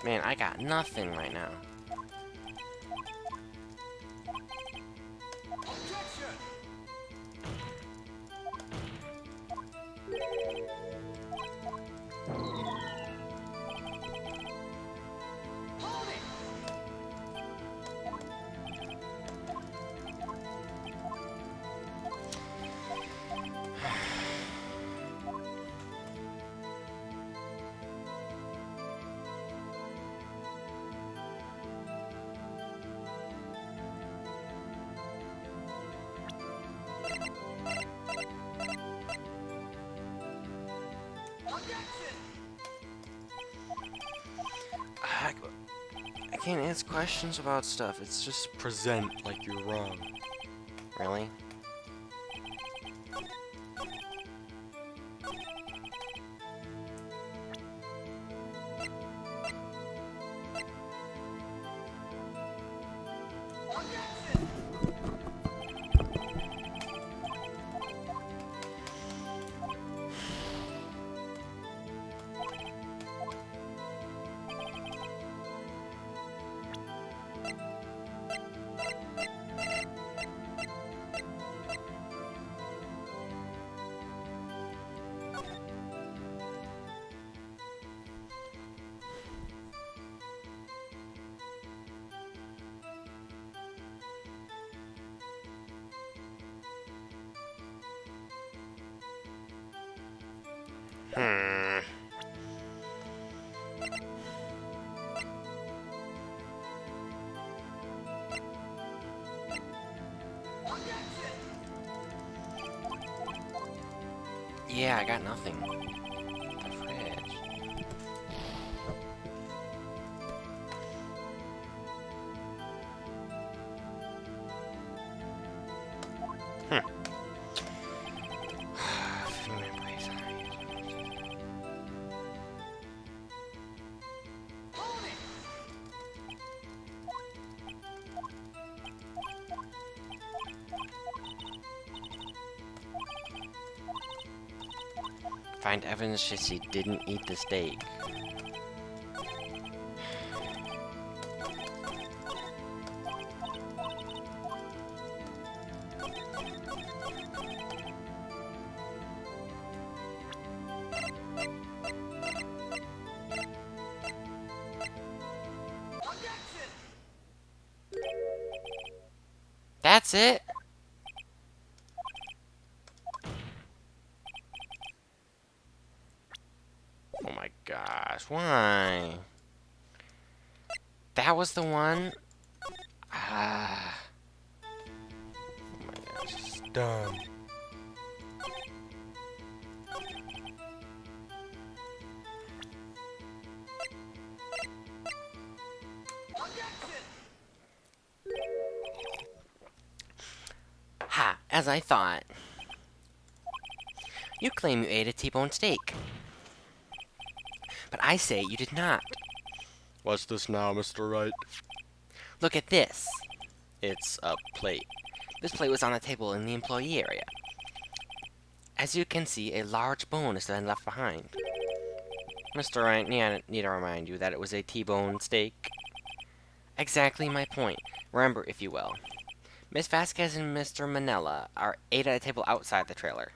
Man, I got nothing right now. I can't ask questions about stuff. It's just Present like you're wrong. really. Hmm. Yeah, I got nothing. The fridge. Find evidence that she didn't eat the steak. That's it? Oh my gosh, why? That was the one? Ah. Oh my gosh, it's dumb. Ha, as I thought. You claim you ate a T-bone steak. But I say you did not. What's this now, Mr. Wright? Look at this. It's a plate. This plate was on the table in the employee area. As you can see, a large bone is then left behind. Mr. Wright, need to remind you that it was a T-bone steak. Exactly my point. Remember, if you will, Miss Vasquez and Mr. Manila ate at a table outside the trailer.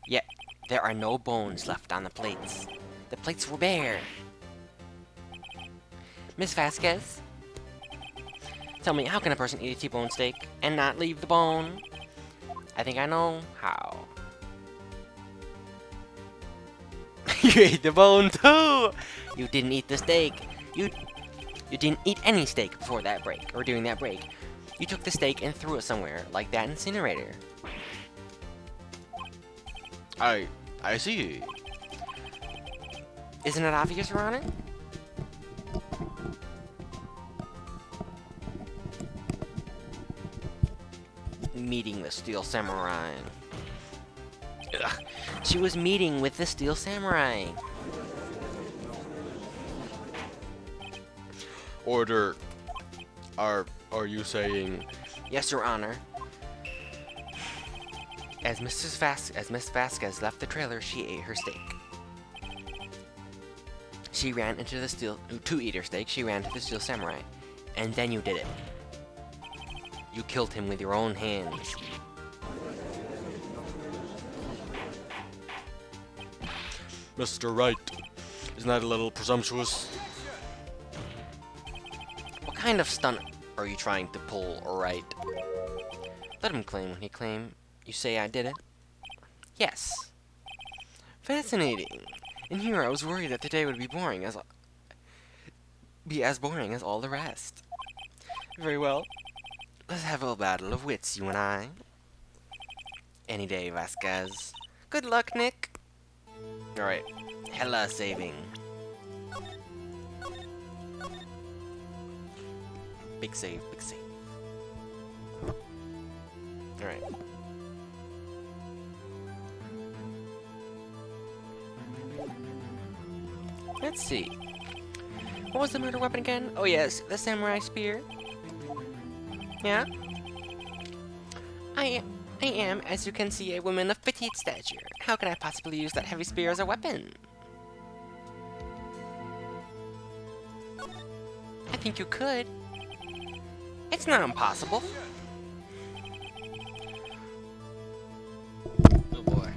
Yet, there are no bones left on the plates. The plates were bare. Miss Vasquez, tell me, how can a person eat a T-bone steak and not leave the bone? I think I know how. You ate the bone too! You didn't eat the steak. You didn't eat any steak before that break, or during that break. You took the steak and threw it somewhere, like that incinerator. I see. Isn't it obvious, Your Honor? Meeting the Steel Samurai. Ugh. She was meeting with the Steel Samurai. Order. Are you saying? Yes, Your Honor. As Miss Vasquez left the trailer, she ate her steak. She ran into the to eat her steak. She ran to the Steel Samurai, and then you did it. You killed him with your own hands. Mr. Wright, isn't that a little presumptuous? What kind of stunt are you trying to pull, Wright? Let him claim when he claim. You say I did it? Yes. Fascinating. And here I was worried that today would be as boring as all the rest. Very well. Let's have a battle of wits, you and I. Any day, Vasquez. Good luck, Nick. Alright. Hella saving. Big save, big save. Alright. Let's see. What was the murder weapon again? Oh yes, the samurai spear. Yeah? I am, as you can see, a woman of petite stature. How can I possibly use that heavy spear as a weapon? I think you could. It's not impossible. Oh boy.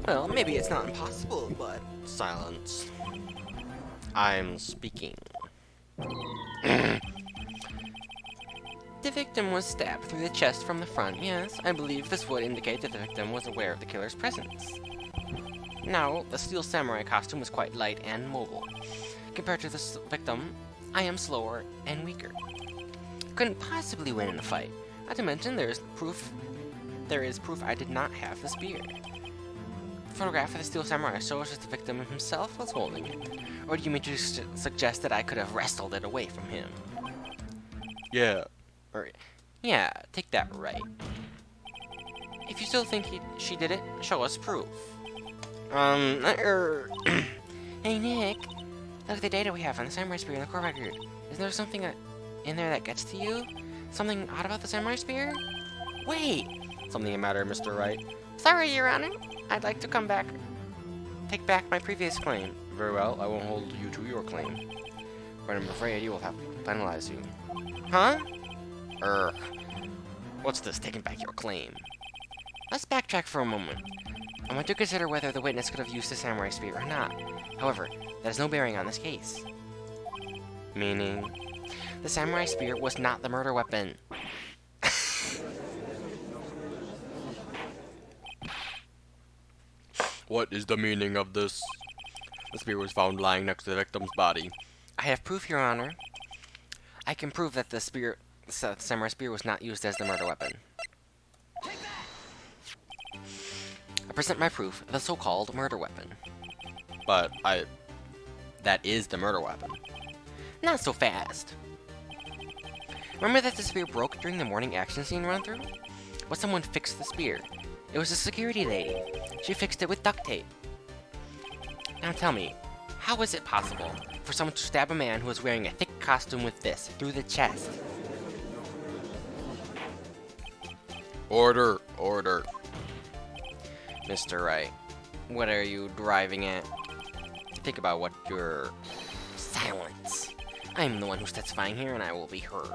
Well, maybe it's not impossible, but... Silence. I'm speaking. The victim was stabbed through the chest from the front. Yes, I believe this would indicate that the victim was aware of the killer's presence. Now, the Steel Samurai costume was quite light and mobile. Compared to the victim, I am slower and weaker. Couldn't possibly win in a fight. Not to mention, there is proof I did not have the spear. The photograph of the Steel Samurai shows that the victim himself was holding it. Or do you mean to suggest that I could have wrestled it away from him? Yeah. Or, yeah, take that right. If you still think she did it, show us proof. Hey Nick, look at the data we have on the samurai spear in the core record. Isn't there something in there that gets to you? Something odd about the samurai spear? Wait! Something the matter, Mr. Wright? Sorry, Your Honor. I'd like to take back my previous claim. Very well, I won't hold you to your claim. But I'm afraid you will have to penalize you. Huh? What's this, taking back your claim? Let's backtrack for a moment. I want to consider whether the witness could have used the samurai spear or not. However, that has no bearing on this case. Meaning? The samurai spear was not the murder weapon. What is the meaning of this? The spear was found lying next to the victim's body. I have proof, Your Honor. I can prove that the samurai spear was not used as the murder weapon. I present my proof, the so-called murder weapon. But that is the murder weapon. Not so fast. Remember that the spear broke during the morning action scene run-through? But someone fixed the spear. It was a security lady. She fixed it with duct tape. Now tell me, how is it possible for someone to stab a man who was wearing a thick costume with this through the chest? Order, order. Mr. Wright, what are you driving at? Think about what you're... Silence! I'm the one who's testifying here, and I will be heard.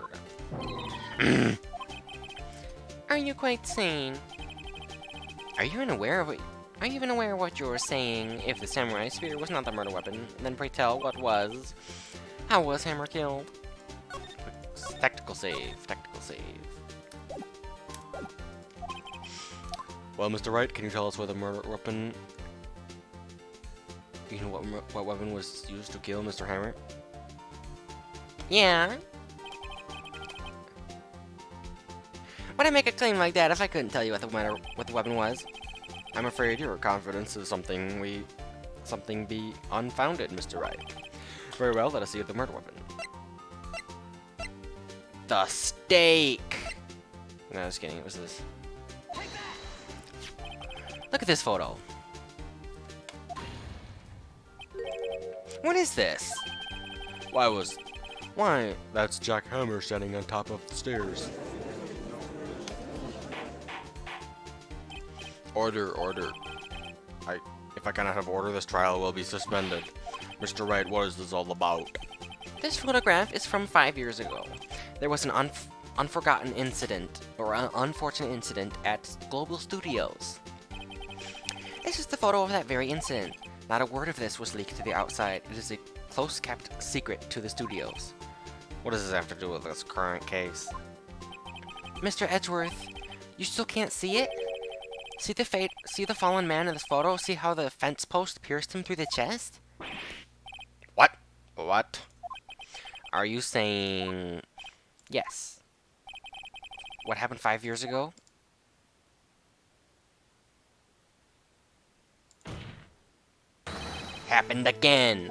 Are you quite sane? Are you even aware of what you're saying? If the samurai spear was not the murder weapon, then pray tell what was. How was Hammer killed? Tactical save. Tactical save. Well, Mr. Wright, can you tell us where the murder weapon... You know what weapon was used to kill Mr. Hammer? Yeah? Would I make a claim like that if I couldn't tell you what the weapon was? I'm afraid your confidence is something be unfounded, Mr. Wright. Very well, let us see the murder weapon. The stake! No, I was kidding, it was this. Look at this photo. What is this? Why, that's Jack Hammer standing on top of the stairs. Order, order. If I cannot have order, this trial will be suspended. Mr. Wright, what is this all about? This photograph is from 5 years ago. There was an unforgotten incident, or an unfortunate incident, at Global Studios. This is the photo of that very incident. Not a word of this was leaked to the outside. It is a close-kept secret to the studios. What does this have to do with this current case? Mr. Edgeworth, you still can't see it? See the fallen man in this photo? See how the fence post pierced him through the chest? What? What? Are you saying... Yes. What happened 5 years ago? Happened again!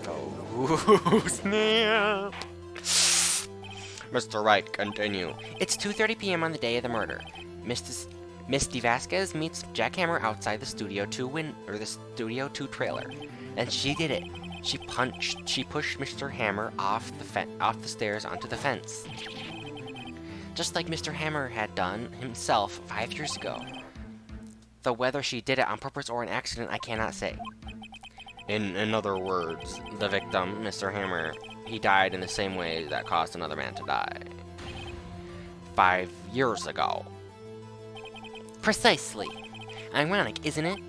Oh, snap! Mr. Wright, continue. It's 2:30 p.m. on the day of the murder. Misty Vasquez meets Jack Hammer outside the Studio 2 trailer. And she did it. She pushed Mr. Hammer off the stairs onto the fence. Just like Mr. Hammer had done himself 5 years ago. Though whether she did it on purpose or an accident, I cannot say. In other words, The victim, Mr. Hammer, he died in the same way that caused another man to die. 5 years ago. Precisely. Ironic, isn't it?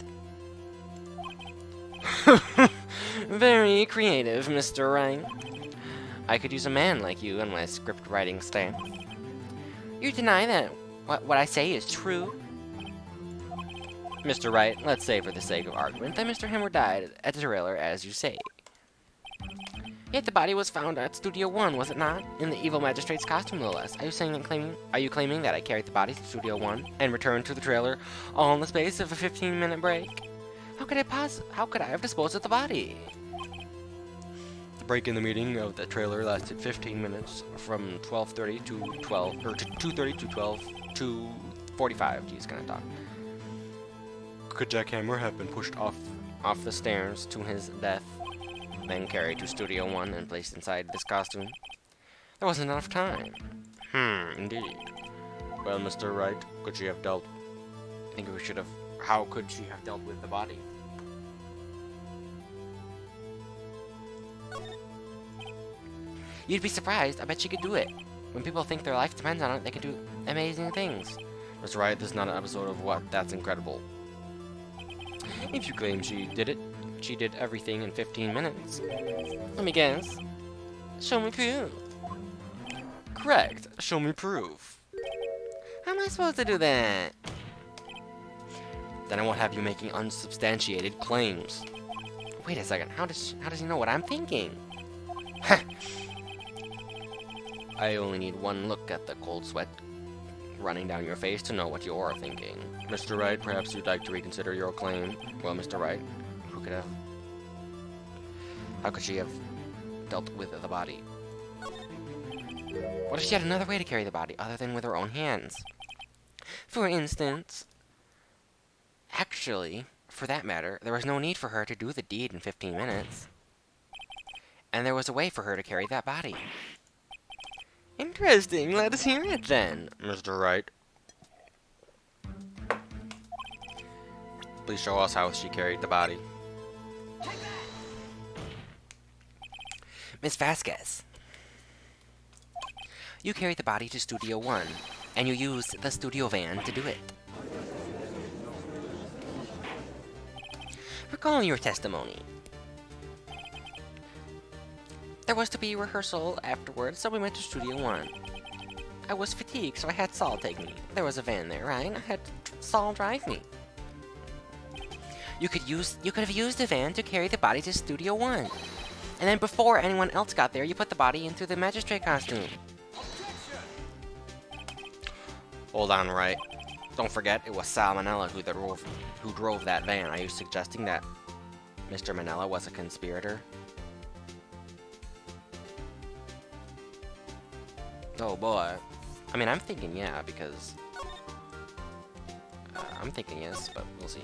Very creative, Mr. Wright. I could use a man like you in my script writing staff. You deny that what I say is true? Mr. Wright, let's say for the sake of argument that Mr. Hammer died at the trailer as you say. Yet the body was found at Studio 1, was it not? In the evil magistrate's costume, no less. Are you claiming that I carried the body to Studio 1 and returned to the trailer all in the space of a 15-minute break? How could I have disposed of the body? The break in the meeting of the trailer lasted 15 minutes, from 12:30 to 2:30 to 2:45. Geez, kind of talk. Could Jack Hammer have been pushed off the stairs to his death, then carried to Studio 1 and placed inside this costume? There wasn't enough time. Indeed. Well, Mr. Wright, could she have dealt... How could she have dealt with the body? You'd be surprised. I bet she could do it. When people think their life depends on it, they can do amazing things. Mr. Wright, this is not an episode of What? That's Incredible. If you claim she did it, she did everything in 15 minutes. Let me guess. Show me proof. Correct. Show me proof. How am I supposed to do that? Then I won't have you making unsubstantiated claims. Wait a second. How does he know what I'm thinking? I only need one look at the cold sweat running down your face to know what you're thinking. Mr. Wright, perhaps you'd like to reconsider your claim. Well, Mr. Wright, how could she have dealt with the body? What if she had another way to carry the body other than with her own hands? For instance... Actually, for that matter, there was no need for her to do the deed in 15 minutes. And there was a way for her to carry that body. Interesting. Let us hear it then. Mr. Wright, please show us how she carried the body. Miss Vasquez, you carried the body to Studio 1, and you used the studio van to do it. Recalling your testimony, there was to be a rehearsal afterwards, so we went to Studio 1. I was fatigued, so I had Saul take me. There was a van there, right? I had Saul drive me. You could have used the van to carry the body to Studio 1. And then before anyone else got there, you put the body into the magistrate costume. Hold on, Wright. Don't forget, it was Sal Manella who drove that van. Are you suggesting that Mr. Manella was a conspirator? Oh boy. I mean, I'm thinking yeah, because... I'm thinking yes, but we'll see.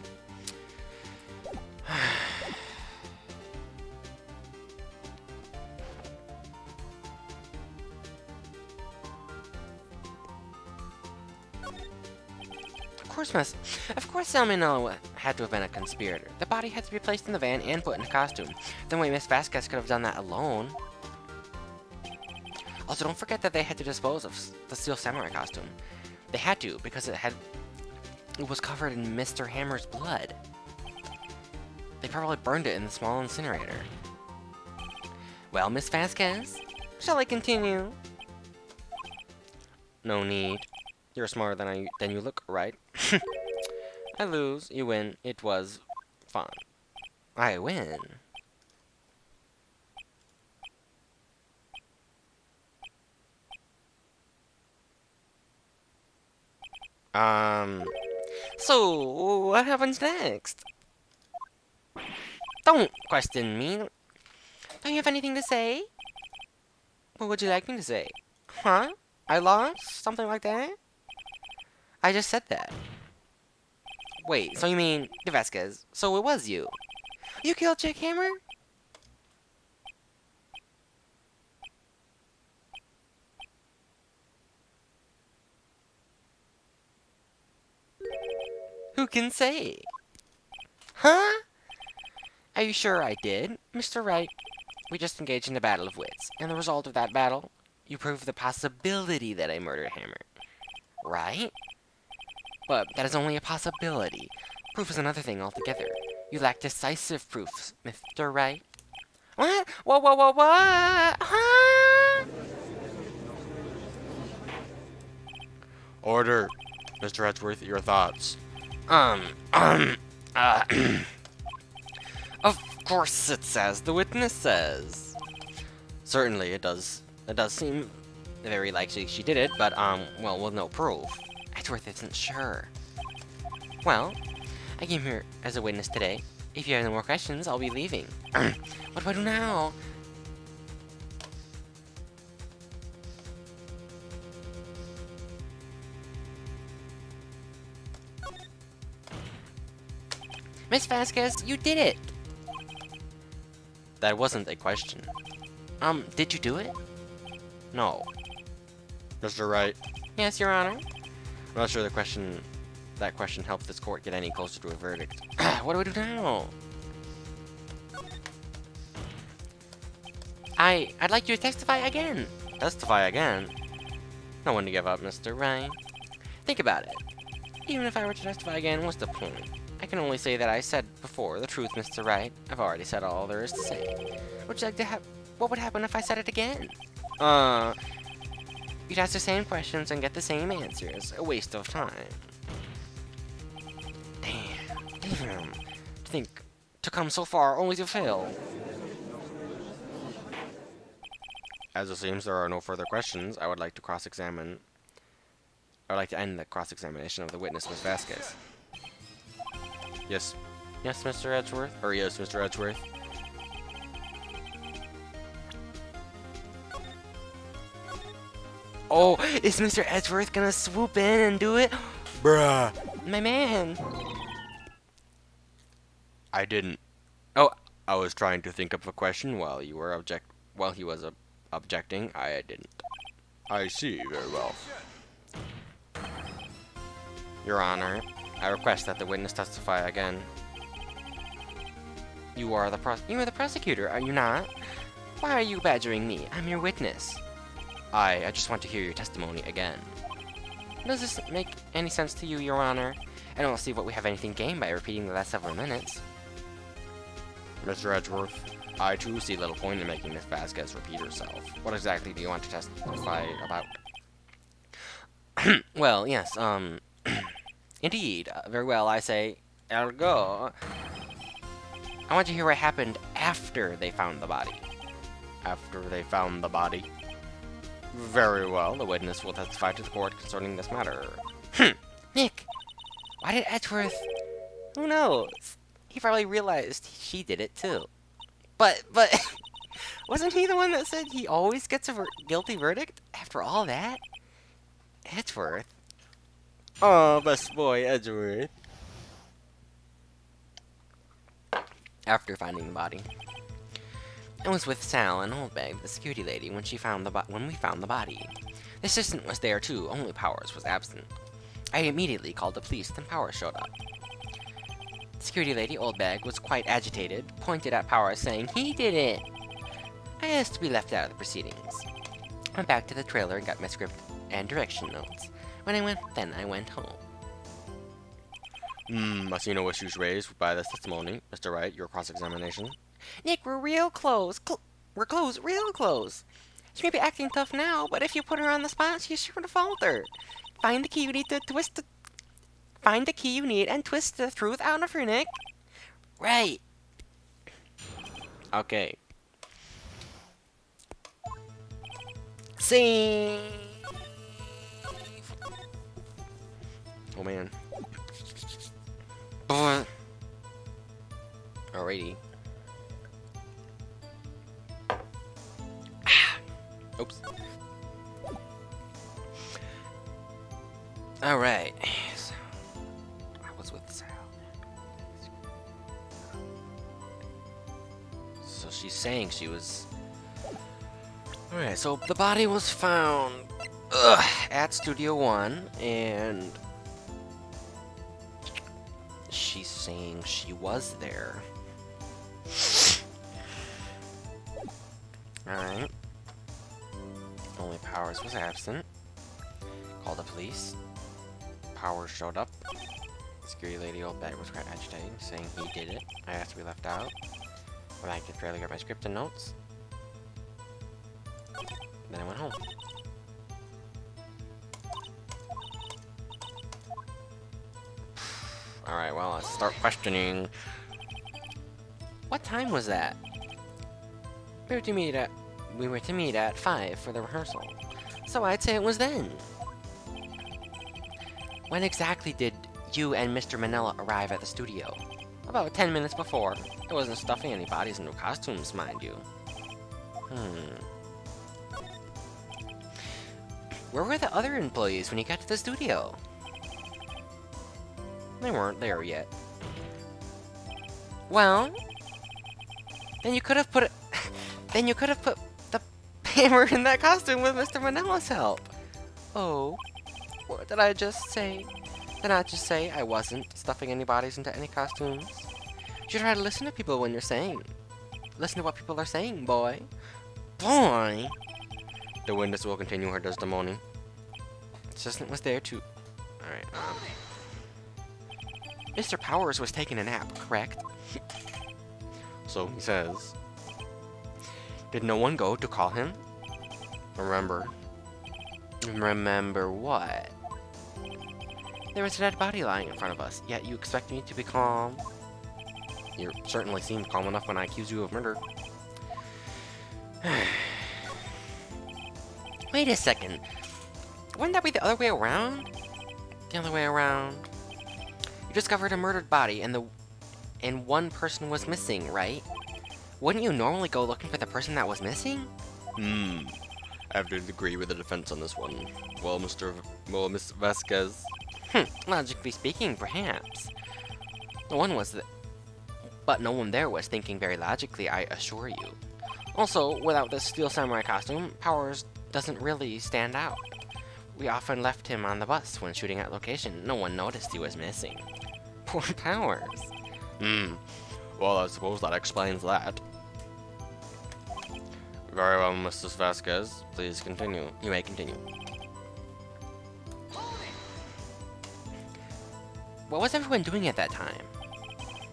Of course Salmonella had to have been a conspirator. The body had to be placed in the van and put in a costume. The way Miss Vasquez could have done that alone. Also, don't forget that they had to dispose of the Steel Samurai costume. They had to, because it was covered in Mr. Hammer's blood. They probably burned it in the small incinerator. Well, Miss Vasquez, shall I continue? No need. You're smarter than you look, right? I lose, you win. It was fun. I win. So, what happens next? Don't question me. Don't you have anything to say? What would you like me to say? Huh? I lost? Something like that? I just said that. Wait, so you mean, Vasquez, so it was you? You killed Jack Hammer? Who can say? Huh? Are you sure I did, Mr. Wright? We just engaged in a battle of wits, and the result of that battle, you proved the possibility that I murdered Hammer. Right? But that is only a possibility. Proof is another thing altogether. You lack decisive proofs, Mr. Wright. What? What? Huh? Order. Mr. Edgeworth, your thoughts. Of course it says, the witness says. Certainly it does. It does seem very likely she did it, but, well, with no proof. Edgeworth isn't sure. Well, I came here as a witness today. If you have no more questions, I'll be leaving. What do I do now? Miss Vasquez, you did it! That wasn't a question. Did you do it? No. Mr. Wright, Yes, Your Honor. I'm not sure that question helped this court get any closer to a verdict. What do we do now? I'd like you to testify again. Testify again? No one to give up, Mr. Wright. Think about it. Even if I were to testify again, what's the point? I can only say that I said before the truth, Mr. Wright. I've already said all there is to say. Would you like to have... What would happen if I said it again? You'd ask the same questions and get the same answers. A waste of time. Damn. To think to come so far only to fail. As it seems there are no further questions, I would like to cross-examine... I would like to end the cross-examination of the witness, Miss Vasquez. Yes. Yes, Mr. Edgeworth? Or yes, Mr. Edgeworth. Oh, is Mr. Edgeworth gonna swoop in and do it? Bruh. My man. I didn't. Oh, I was trying to think of a question while you were objecting. I didn't. I see, very well. Your Honor, I request that the witness testify again. You are the prosecutor, are you not? Why are you badgering me? I'm your witness. I just want to hear your testimony again. Does this make any sense to you, Your Honor? I don't see what we have anything gained by repeating the last several minutes. Mr. Edgeworth, I too see little point in making Miss Vasquez repeat herself. What exactly do you want to testify about? Well, yes, indeed. Very well, I say, ergo. I want to hear what happened after they found the body. After they found the body? Very well, the witness will testify to the court concerning this matter. Nick! Why did Edgeworth... Who knows? He probably realized she did it too. But... wasn't he the one that said he always gets a guilty verdict after all that? Edgeworth? Oh, best boy, Edgeworth. After finding the body, I was with Sal and Oldbag, the security lady, when we found the body. The assistant was there too, only Powers was absent. I immediately called the police, then Powers showed up. The security lady, Oldbag, was quite agitated, pointed at Powers, saying he did it. I asked to be left out of the proceedings. I went back to the trailer and got my script and direction notes. I went home. I see no issues raised by this testimony. Mr. Wright, your cross-examination. Nick, we're real close. We're close, real close. She may be acting tough now, but if you put her on the spot, she's sure to falter. Find the key you need and twist the truth out of her, Nick. Right. Okay. Save. Oh man. Alrighty. Oops. Alright. So, I was with Sal. So she's saying she was... Alright, so the body was found at Studio One, and she's saying she was there. Alright. Only Powers was absent. Called the police. Powers showed up. Security lady Oldbag was quite agitating, saying he did it. I asked to be left out. Went back to the trailer, got my script and notes. Then I went home. Alright, well, let's start questioning. What time was that? We were to meet at 5 for the rehearsal. So I'd say it was then. When exactly did you and Mr. Manila arrive at the studio? About 10 minutes before. It wasn't stuffing any bodies into costumes, mind you. Where were the other employees when you got to the studio? They weren't there yet. Well, then you could have put the hammer in that costume with Mr. Manila's help. Oh, what did I just say? Did I just say I wasn't stuffing any bodies into any costumes? You should try to listen to people when you're saying. Listen to what people are saying, boy. Boy! The witness will continue her testimony. Assistant was there too. Alright, Mr. Powers was taking a nap, correct? So he says. Did no one go to call him? Remember. Remember what? There was a dead body lying in front of us, yet you expect me to be calm? You certainly seemed calm enough when I accused you of murder. Wait a second. Wouldn't that be the other way around? The other way around. You discovered a murdered body and one person was missing, right? Wouldn't you normally go looking for the person that was missing? I have to agree with the defense on this one. Well, Miss Vasquez. Logically speaking, perhaps. But no one there was thinking very logically, I assure you. Also, without this Steel Samurai costume, Powers doesn't really stand out. We often left him on the bus when shooting at location. No one noticed he was missing. Poor Powers. Well, I suppose that explains that. Very well, Mrs. Vasquez. Please continue. You may continue. What was everyone doing at that time?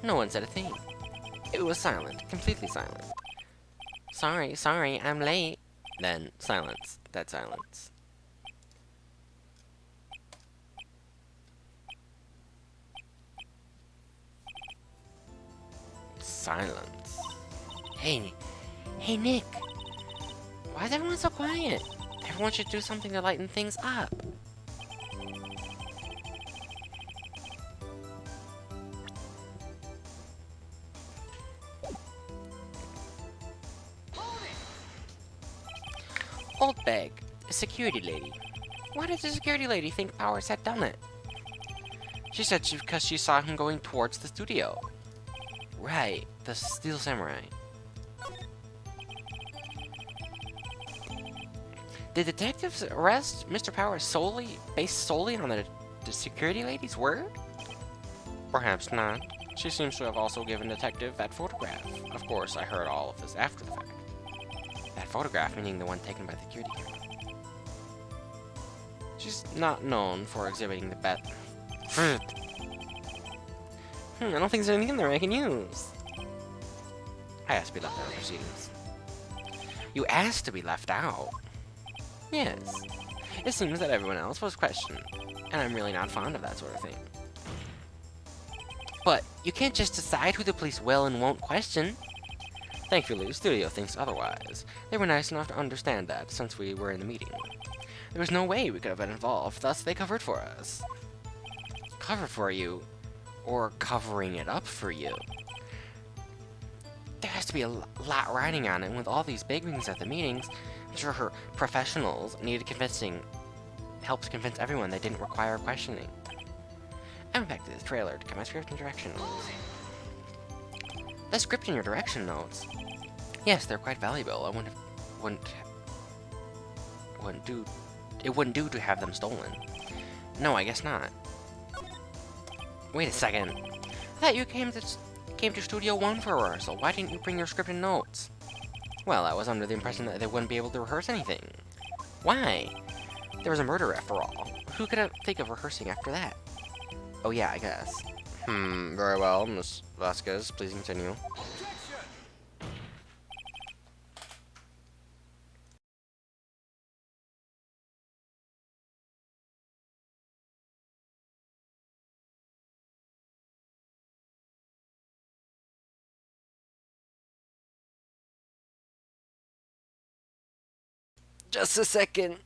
No one said a thing. It was silent, completely silent. Sorry, I'm late. Then silence. Dead silence. Silence. Hey Nick. Why is everyone so quiet? Everyone should do something to lighten things up. Old bag, a security lady. Why did the security lady think Powers had done it? She said because she saw him going towards the studio. Right, the Steel Samurai. Did detectives arrest Mr. Powers based solely on the security lady's word? Perhaps not. She seems to have also given Detective that photograph. Of course, I heard all of this after the fact. That photograph meaning the one taken by the security camera. She's not known for exhibiting the bet. I don't think there's anything in there I can use. I asked to be left out of proceedings. You asked to be left out? Yes. It seems that everyone else was questioned, and I'm really not fond of that sort of thing. But you can't just decide who the police will and won't question. Thankfully, the studio thinks otherwise. They were nice enough to understand that since we were in the meeting. There was no way we could have been involved, thus they covered for us. Covered for you? Or covering it up for you? There has to be a lot riding on it, and with all these big wings at the meetings, I'm sure her professionals needed helps convince everyone they didn't require questioning. I went back to this trailer to get my script and direction notes. The script and your direction notes? Yes, they're quite valuable. It wouldn't do to have them stolen. No, I guess not. Wait a second. I thought you came to Studio 1 for rehearsal. Why didn't you bring your script and notes? Well, I was under the impression that they wouldn't be able to rehearse anything. Why? There was a murder after all. Who could think of rehearsing after that? Oh yeah, I guess. Very well, Miss Vasquez. Please continue. Just a second.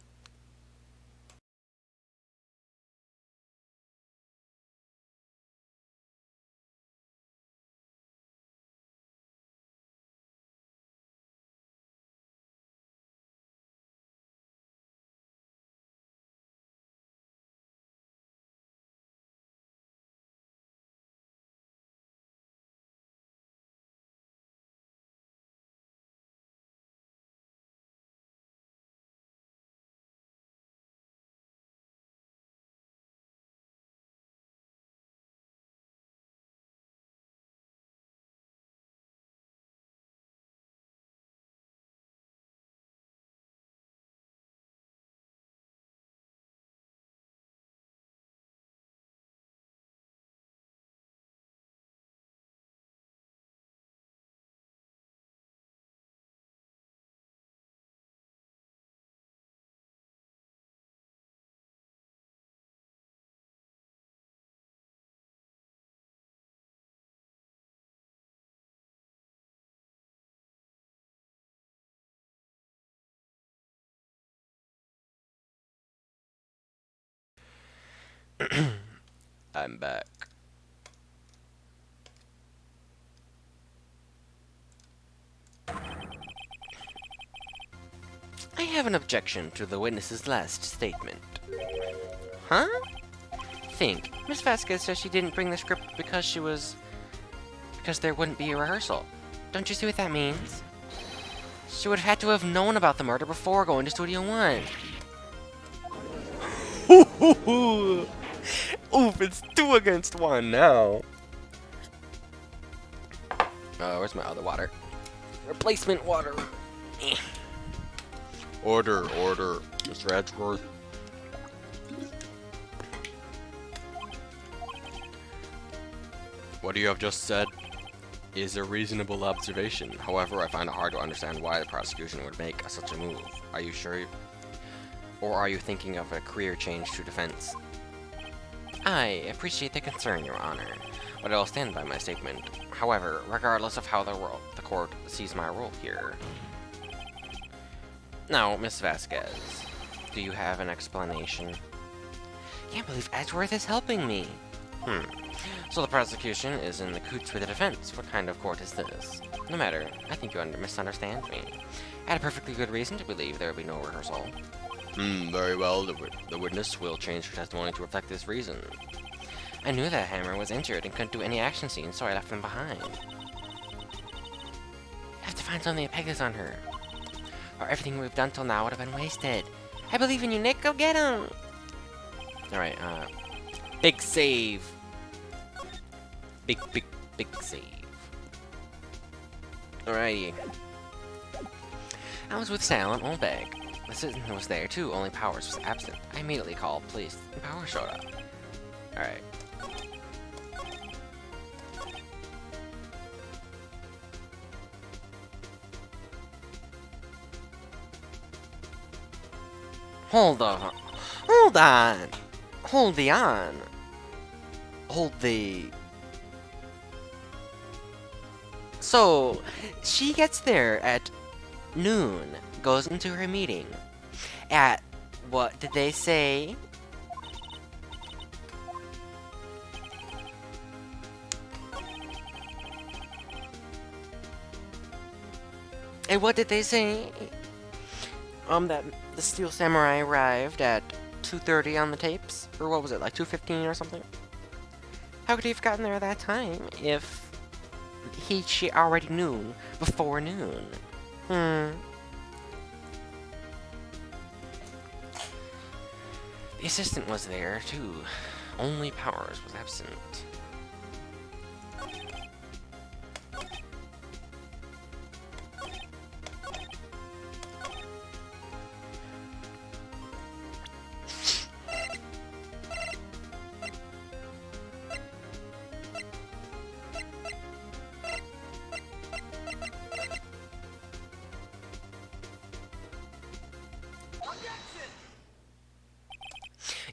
I'm back. I have an objection to the witness's last statement. Huh? Think. Miss Vasquez says she didn't bring the script because there wouldn't be a rehearsal. Don't you see what that means? She would have had to have known about the murder before going to Studio One. Oof, it's 2 against 1 now. Where's my other water? Replacement water. Order, Mr. Edgeworth. What you have just said is a reasonable observation. However, I find it hard to understand why the prosecution would make such a move. Are you sure? Or are you thinking of a career change to defense? I appreciate the concern, Your Honor, but I will stand by my statement. However, regardless of how the court sees my role here. Now, Miss Vasquez, do you have an explanation? Can't believe Edgeworth is helping me. So the prosecution is in the coots with the defense. What kind of court is this? No matter, I think you misunderstand me. I had a perfectly good reason to believe there would be no rehearsal. Very well. The witness will change her testimony to reflect this reason. I knew that Hammer was injured and couldn't do any action scenes, so I left him behind. I have to find something to peg this on her, or everything we've done till now would have been wasted. I believe in you, Nick. Go get him! Alright, big save. Big save. Alrighty. I was with Sal and Oldbag. The citizen was there too, only Powers was absent. I immediately called police, and Powers showed up. Alright. Hold on. Hold on. Hold the on. Hold the... So, she gets there at noon, goes into her meeting. At, what did they say? And what did they say? That the Steel Samurai arrived at 2:30 on the tapes? Or what was it, like 2:15 or something? How could he have gotten there at that time if she already knew before noon? The assistant was there too. Only Powers was absent.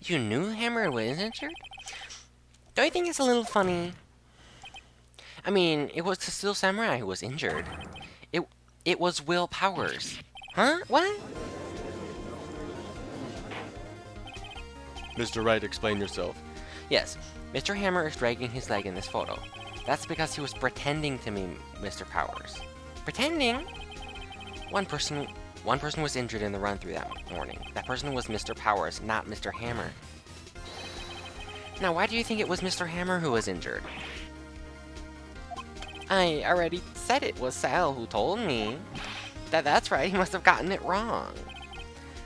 You knew Hammer was injured? Don't you think it's a little funny? I mean, it was the Steel Samurai who was injured. It was Will Powers. Huh? What? Mr. Wright, explain yourself. Yes, Mr. Hammer is dragging his leg in this photo. That's because he was pretending to be Mr. Powers. Pretending? One person was injured in the run-through that morning. That person was Mr. Powers, not Mr. Hammer. Now, why do you think it was Mr. Hammer who was injured? I already said it was Sal who told me. That's right, he must have gotten it wrong.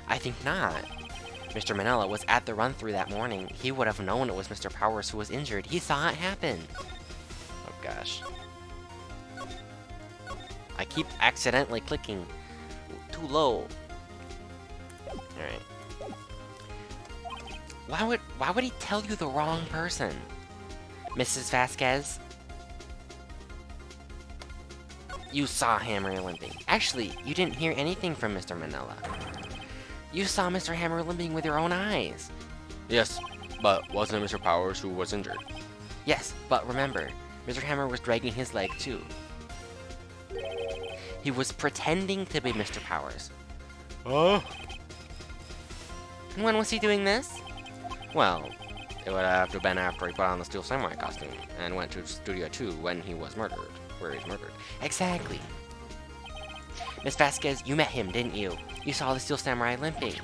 I think not. Mr. Manella was at the run-through that morning. He would have known it was Mr. Powers who was injured. He saw it happen. Oh gosh. I keep accidentally clicking too low. Alright. Why would he tell you the wrong person? Mrs. Vasquez? You saw Hammer limping. Actually, you didn't hear anything from Mr. Manella. You saw Mr. Hammer limping with your own eyes. Yes, but wasn't it Mr. Powers who was injured? Yes, but remember, Mr. Hammer was dragging his leg too. He was pretending to be Mr. Powers. Huh? And when was he doing this? Well, it would have to have been after he put on the Steel Samurai costume and went to Studio 2 when he was murdered. Where he was murdered. Exactly. Miss Vasquez, you met him, didn't you? You saw the Steel Samurai limping.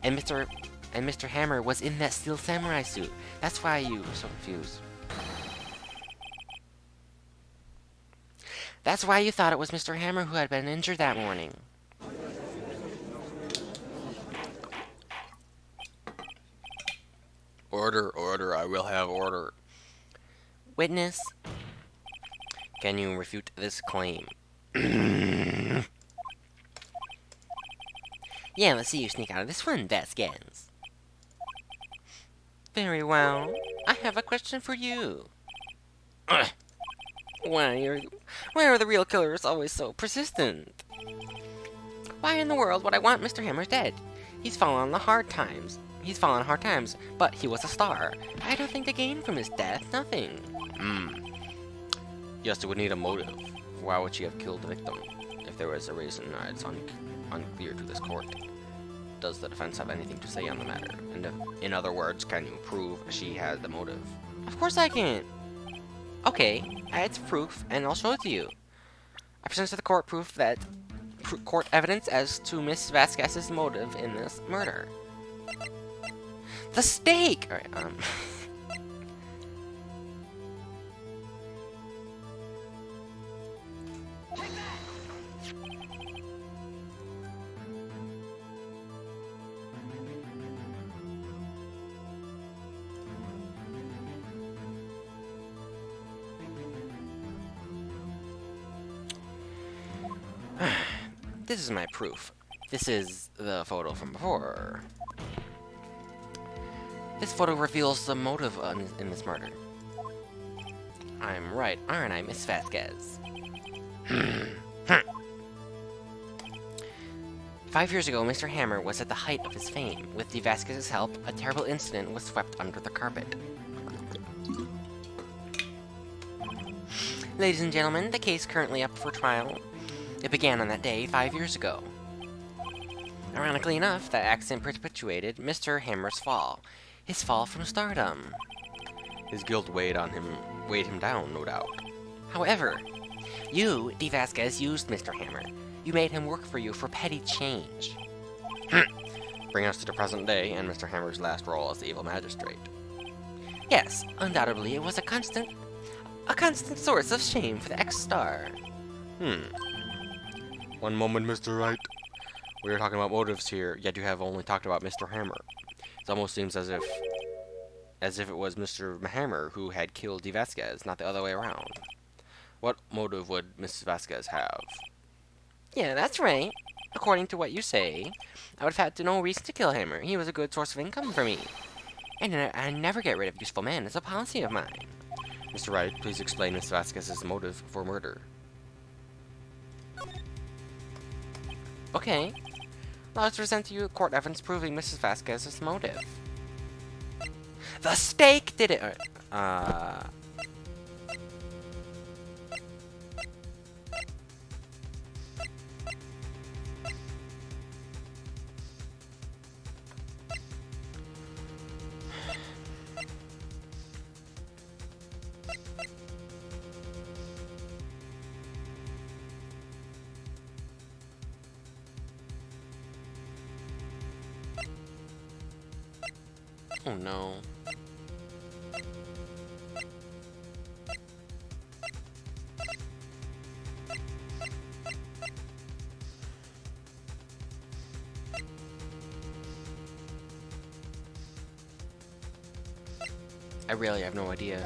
And Mr. Hammer was in that Steel Samurai suit. That's why you were so confused. That's why you thought it was Mr. Hammer who had been injured that morning. Order, order, I will have order. Witness, can you refute this claim? Yeah, let's see you sneak out of this one, Vasquez. Very well. I have a question for you. Why are the real killers always so persistent? Why in the world would I want Mr. Hammer dead? He's fallen on hard times, but he was a star. I don't think to gain from his death, nothing. Yes, it would need a motive. Why would she have killed the victim? If there was a reason, it's unclear to this court. Does the defense have anything to say on the matter? And in other words, can you prove she had the motive? Of course I can. Okay, I had proof, and I'll show it to you. I present to the court proof that court evidence as to Miss Vasquez's motive in this murder. The stake! Alright, This is my proof. This is the photo from before. This photo reveals the motive in this murder. I'm right, aren't I, Miss Vasquez? 5 years ago, Mr. Hammer was at the height of his fame. With the Vasquez's help, a terrible incident was swept under the carpet. Ladies and gentlemen, the case currently up for trial. It began on that day 5 years ago. Ironically enough, that accident perpetuated Mr. Hammer's fall. His fall from stardom. His guilt weighed him down, no doubt. However, you, D. Vasquez, used Mr. Hammer. You made him work for you for petty change. Bring us to the present day and Mr. Hammer's last role as the evil magistrate. Yes, undoubtedly it was a constant source of shame for the ex-star. One moment, Mr. Wright. We are talking about motives here, yet you have only talked about Mr. Hammer. It almost seems as if it was Mr. Hammer who had killed D. Vasquez, not the other way around. What motive would Mrs. Vasquez have? Yeah, that's right. According to what you say, I would have had no reason to kill Hammer. He was a good source of income for me. And I never get rid of useful men. It's a policy of mine. Mr. Wright, please explain Mrs. Vasquez's motive for murder. Okay. Let's present to you court evidence proving Mrs. Vasquez's motive. The stake did it! Oh no. I really have no idea.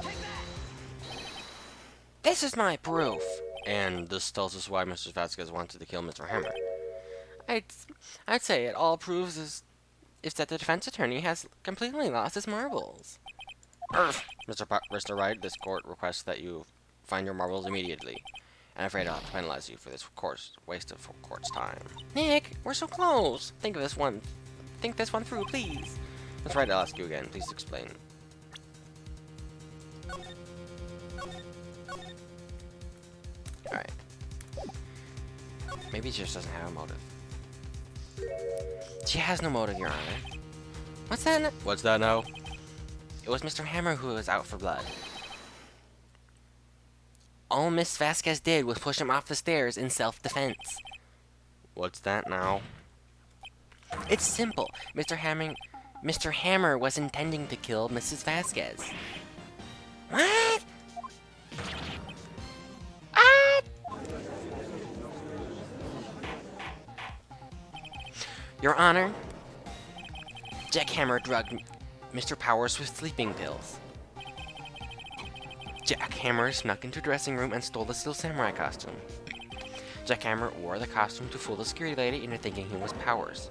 This is my proof! And this tells us why Mrs. Vasquez wanted to kill Mr. Hammer. I'd say it all proves is that the defense attorney has completely lost his marbles. Mr. Wright, this court requests that you find your marbles immediately. I'm afraid I'll have to penalize you for this waste of court's time. Nick, we're so close. Think this one through, please. Mr. Wright, I'll ask you again. Please explain. Alright. Maybe she just doesn't have a motive. She has no motive, Your Honor. What's that? What's that now? It was Mr. Hammer who was out for blood. All Miss Vasquez did was push him off the stairs in self-defense. What's that now? It's simple. Mr. Hammer was intending to kill Mrs. Vasquez. What? Ah! Your Honor, Jackhammer drugged Mr. Powers with sleeping pills. Jackhammer snuck into the dressing room and stole the Steel Samurai costume. Jackhammer wore the costume to fool the security lady into thinking he was Powers.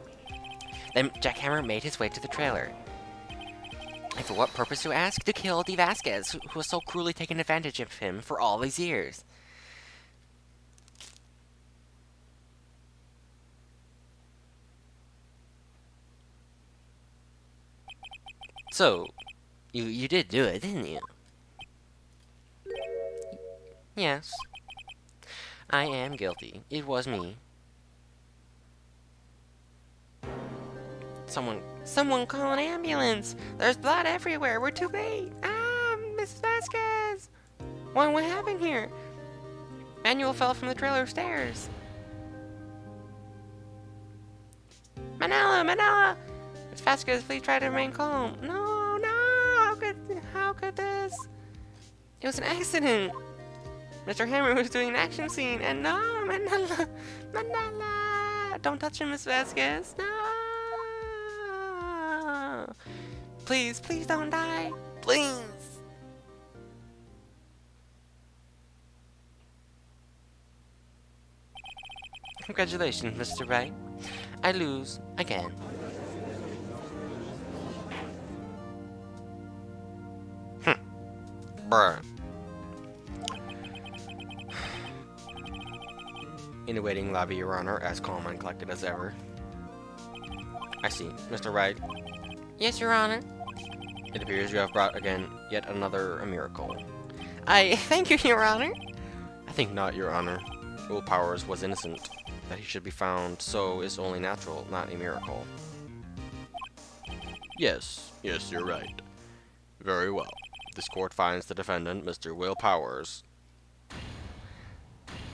Then Jackhammer made his way to the trailer. And for what purpose, you ask? To kill D. Vasquez, who was so cruelly taken advantage of him for all these years. So, you did do it, didn't you? Yes. I am guilty. It was me. Someone call an ambulance! There's blood everywhere! We're too late! Ah, Mrs. Vasquez! What happened here? Manuel fell from the trailer stairs. Manila! Miss Vasquez, please try to remain calm. No! How could this? It was an accident! Mr. Hammer was doing an action scene, and no! Manila! Don't touch him, Miss Vasquez! No! Please don't die! Please! Congratulations, Mr. Wright. I lose again. Bruh. In the waiting lobby, Your Honor, as calm and collected as ever. I see. Mr. Wright. Yes, Your Honor. It appears you have brought again yet another miracle. I thank you, Your Honor. I think not, Your Honor. Will Powers was innocent. That he should be found so is only natural, not a miracle. Yes, you're right. Very well. This court finds the defendant, Mr. Will Powers,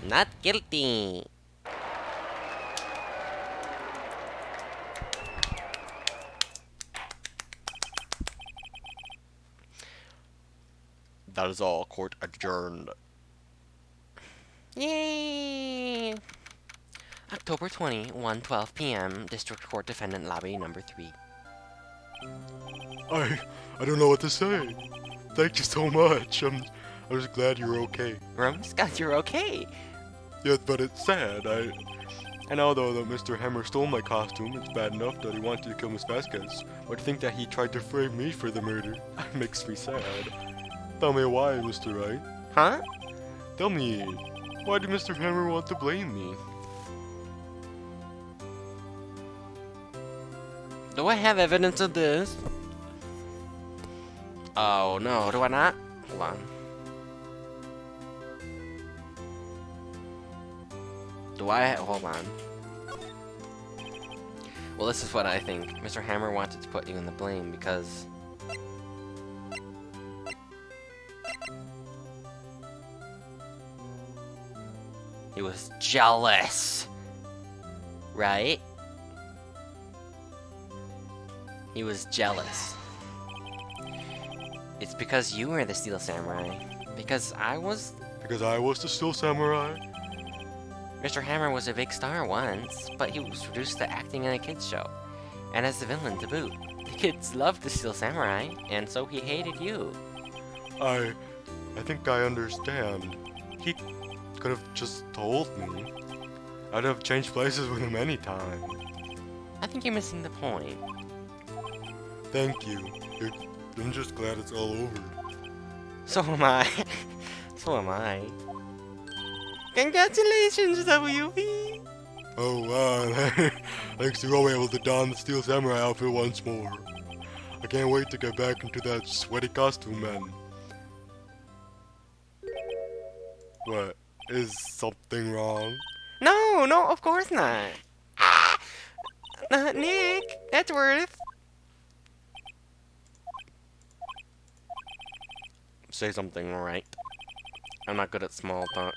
not guilty. That is all. Court adjourned. Yay! October 20, 1:12 p.m. District Court Defendant Lobby number 3. I don't know what to say. Thank you so much. I'm just glad you're okay. I'm just glad you're okay. Yes, but it's sad. I know though that Mr. Hammer stole my costume. It's bad enough that he wanted to kill Miss Vasquez, but to think that he tried to frame me for the murder makes me sad. Tell me why, Mr. Wright. Huh? Tell me, why did Mr. Hammer want to blame me? Do I have evidence of this? Oh no, do I not? Hold on. Hold on. Well, this is what I think. Mr. Hammer wanted to put you in the blame because... he was jealous. Right? He was jealous. It's because you were the Steel Samurai. Because I was the Steel Samurai? Mr. Hammer was a big star once, but he was reduced to acting in a kids show. And as the villain to boot. The kids loved the Steel Samurai, and so he hated you. I think I understand. He could have just told me. I'd have changed places with him anytime. I think you're missing the point. Thank you. I'm just glad it's all over. So am I. So am I. Congratulations, WP! Oh wow, thanks to being able to don the Steel Samurai outfit once more. I can't wait to get back into that sweaty costume, man. What? Is something wrong? No, of course not. Ah! Not Nick. That's worth. Say something, right? I'm not good at small talk.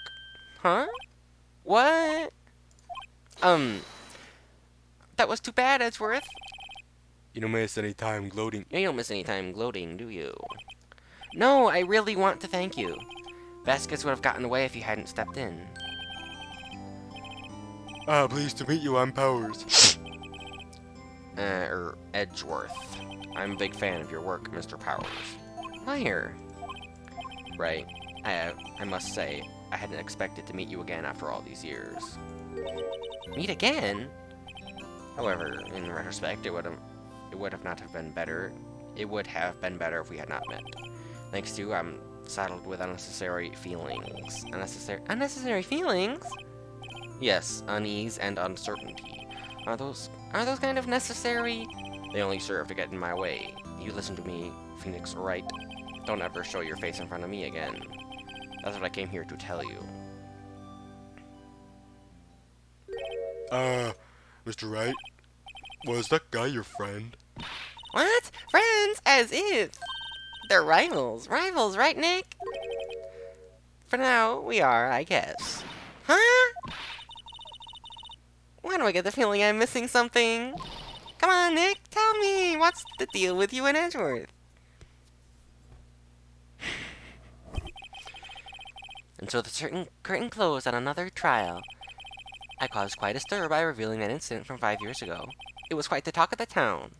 Huh? What? That was too bad, Edgeworth. You don't miss any time gloating. You don't miss any time gloating, do you? No, I really want to thank you. Vasquez would have gotten away if you hadn't stepped in. Pleased to meet you, I'm Powers. Edgeworth. I'm a big fan of your work, Mr. Powers. Fire. Right. I must say, I hadn't expected to meet you again after all these years. Meet again? However, in retrospect, it would have not have been better. It would have been better if we had not met. Thanks to you, I'm saddled with unnecessary feelings. Unnecessary feelings? Yes, unease and uncertainty. Are those kind of necessary? They only serve to get in my way. You listen to me, Phoenix Wright. Don't ever show your face in front of me again. That's what I came here to tell you. Mr. Wright, was that guy your friend? What? Friends? As if! They're rivals. Rivals, right, Nick? For now, we are, I guess. Huh? Why do I get the feeling I'm missing something? Come on, Nick, tell me, what's the deal with you and Edgeworth? And so the curtain closed on another trial. I caused quite a stir by revealing that incident from 5 years ago. It was quite the talk of the town.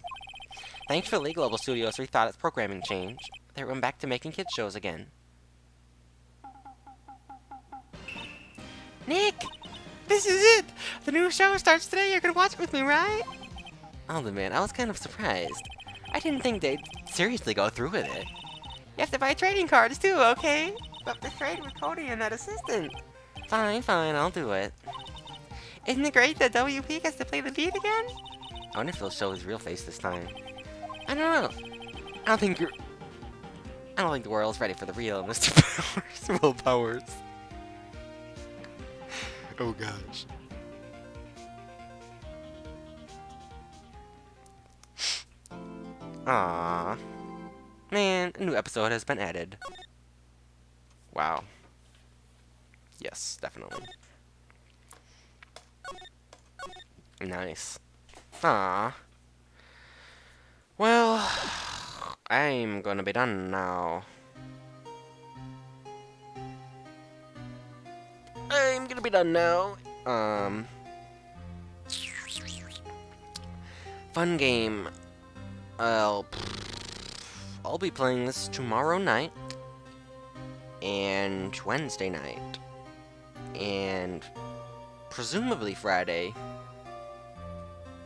Thankfully, Global Studios rethought its programming change. They went back to making kids shows again. Nick! This is it! The new show starts today. You're gonna watch it with me, right? Oh, man, I was kind of surprised. I didn't think they'd seriously go through with it. You have to buy trading cards, too, okay? But to trade with Cody and that assistant. Fine, I'll do it. Isn't it great that WP gets to play the beat again? I wonder if he'll show his real face this time. I don't know. I don't think the world's ready for the real Mr. Powers. Will Powers. Oh gosh. Aww. Man, a new episode has been added. Wow. Yes, definitely. Nice. Aww. Well, I'm gonna be done now. Fun game. I'll be playing this tomorrow night. And Wednesday night. And presumably Friday.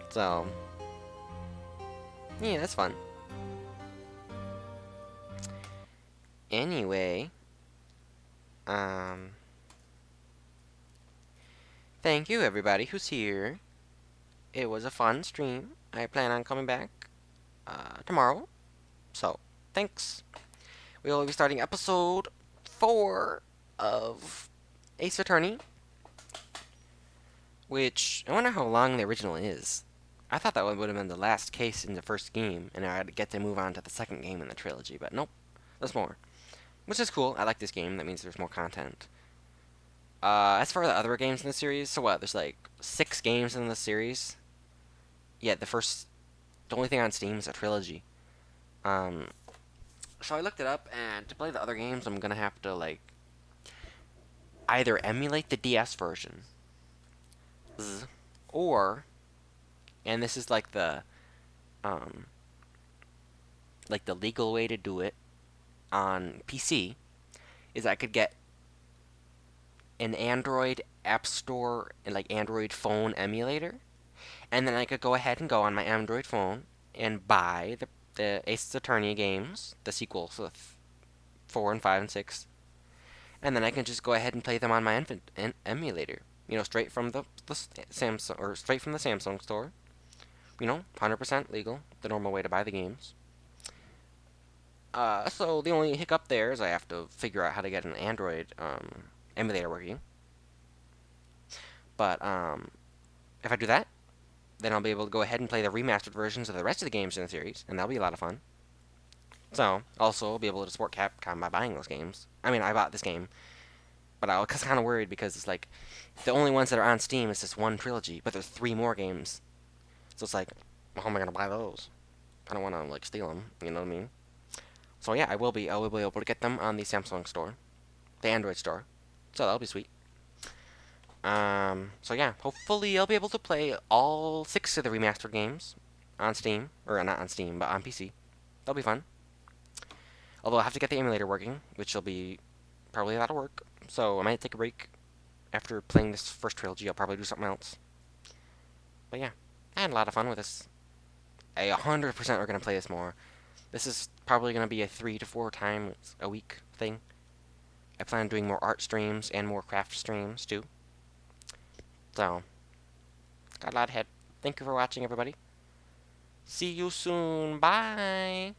So, yeah, that's fun. Anyway, thank you everybody who's here. It was a fun stream. I plan on coming back tomorrow. So, thanks. We will be starting episode 4 of Ace Attorney. Which, I wonder how long the original is. I thought that would have been the last case in the first game, and I'd get to move on to the second game in the trilogy, but nope. There's more. Which is cool. I like this game. That means there's more content. As for the other games in the series, so what? There's like 6 games in the series. Yeah, the only thing on Steam is a trilogy. So I looked it up, and to play the other games, I'm gonna have to, like, either emulate the DS version, or, and this is like the legal way to do it on PC, is I could get an Android App Store, like Android phone emulator, and then I could go ahead and go on my Android phone and buy the Ace Attorney games, the sequels, so 4 and 5 and 6, and then I can just go ahead and play them on my emulator. You know, straight from the Samsung, or straight from the Samsung store. You know, 100% legal, the normal way to buy the games. So the only hiccup there is I have to figure out how to get an Android emulator working. But if I do that, then I'll be able to go ahead and play the remastered versions of the rest of the games in the series, and that'll be a lot of fun. So, also, I'll be able to support Capcom by buying those games. I mean, I bought this game, but I was kind of worried because it's like, the only ones that are on Steam is this one trilogy, but there's 3 more games. So it's like, well, how am I going to buy those? I don't want to, like, steal them, you know what I mean? So yeah, I will be able to get them on the Samsung store, the Android store. So that'll be sweet. So yeah, hopefully I'll be able to play all 6 of the remastered games on Steam, or not on Steam, but on PC. That'll be fun. Although I have to get the emulator working, which will be probably a lot of work. So I might take a break after playing this first trilogy. I'll probably do something else. But yeah, I had a lot of fun with this. I 100% are going to play this more. This is probably going to be a 3 to 4 times a week thing. I plan on doing more art streams and more craft streams too. So, got a lot ahead. Thank you for watching, everybody. See you soon. Bye.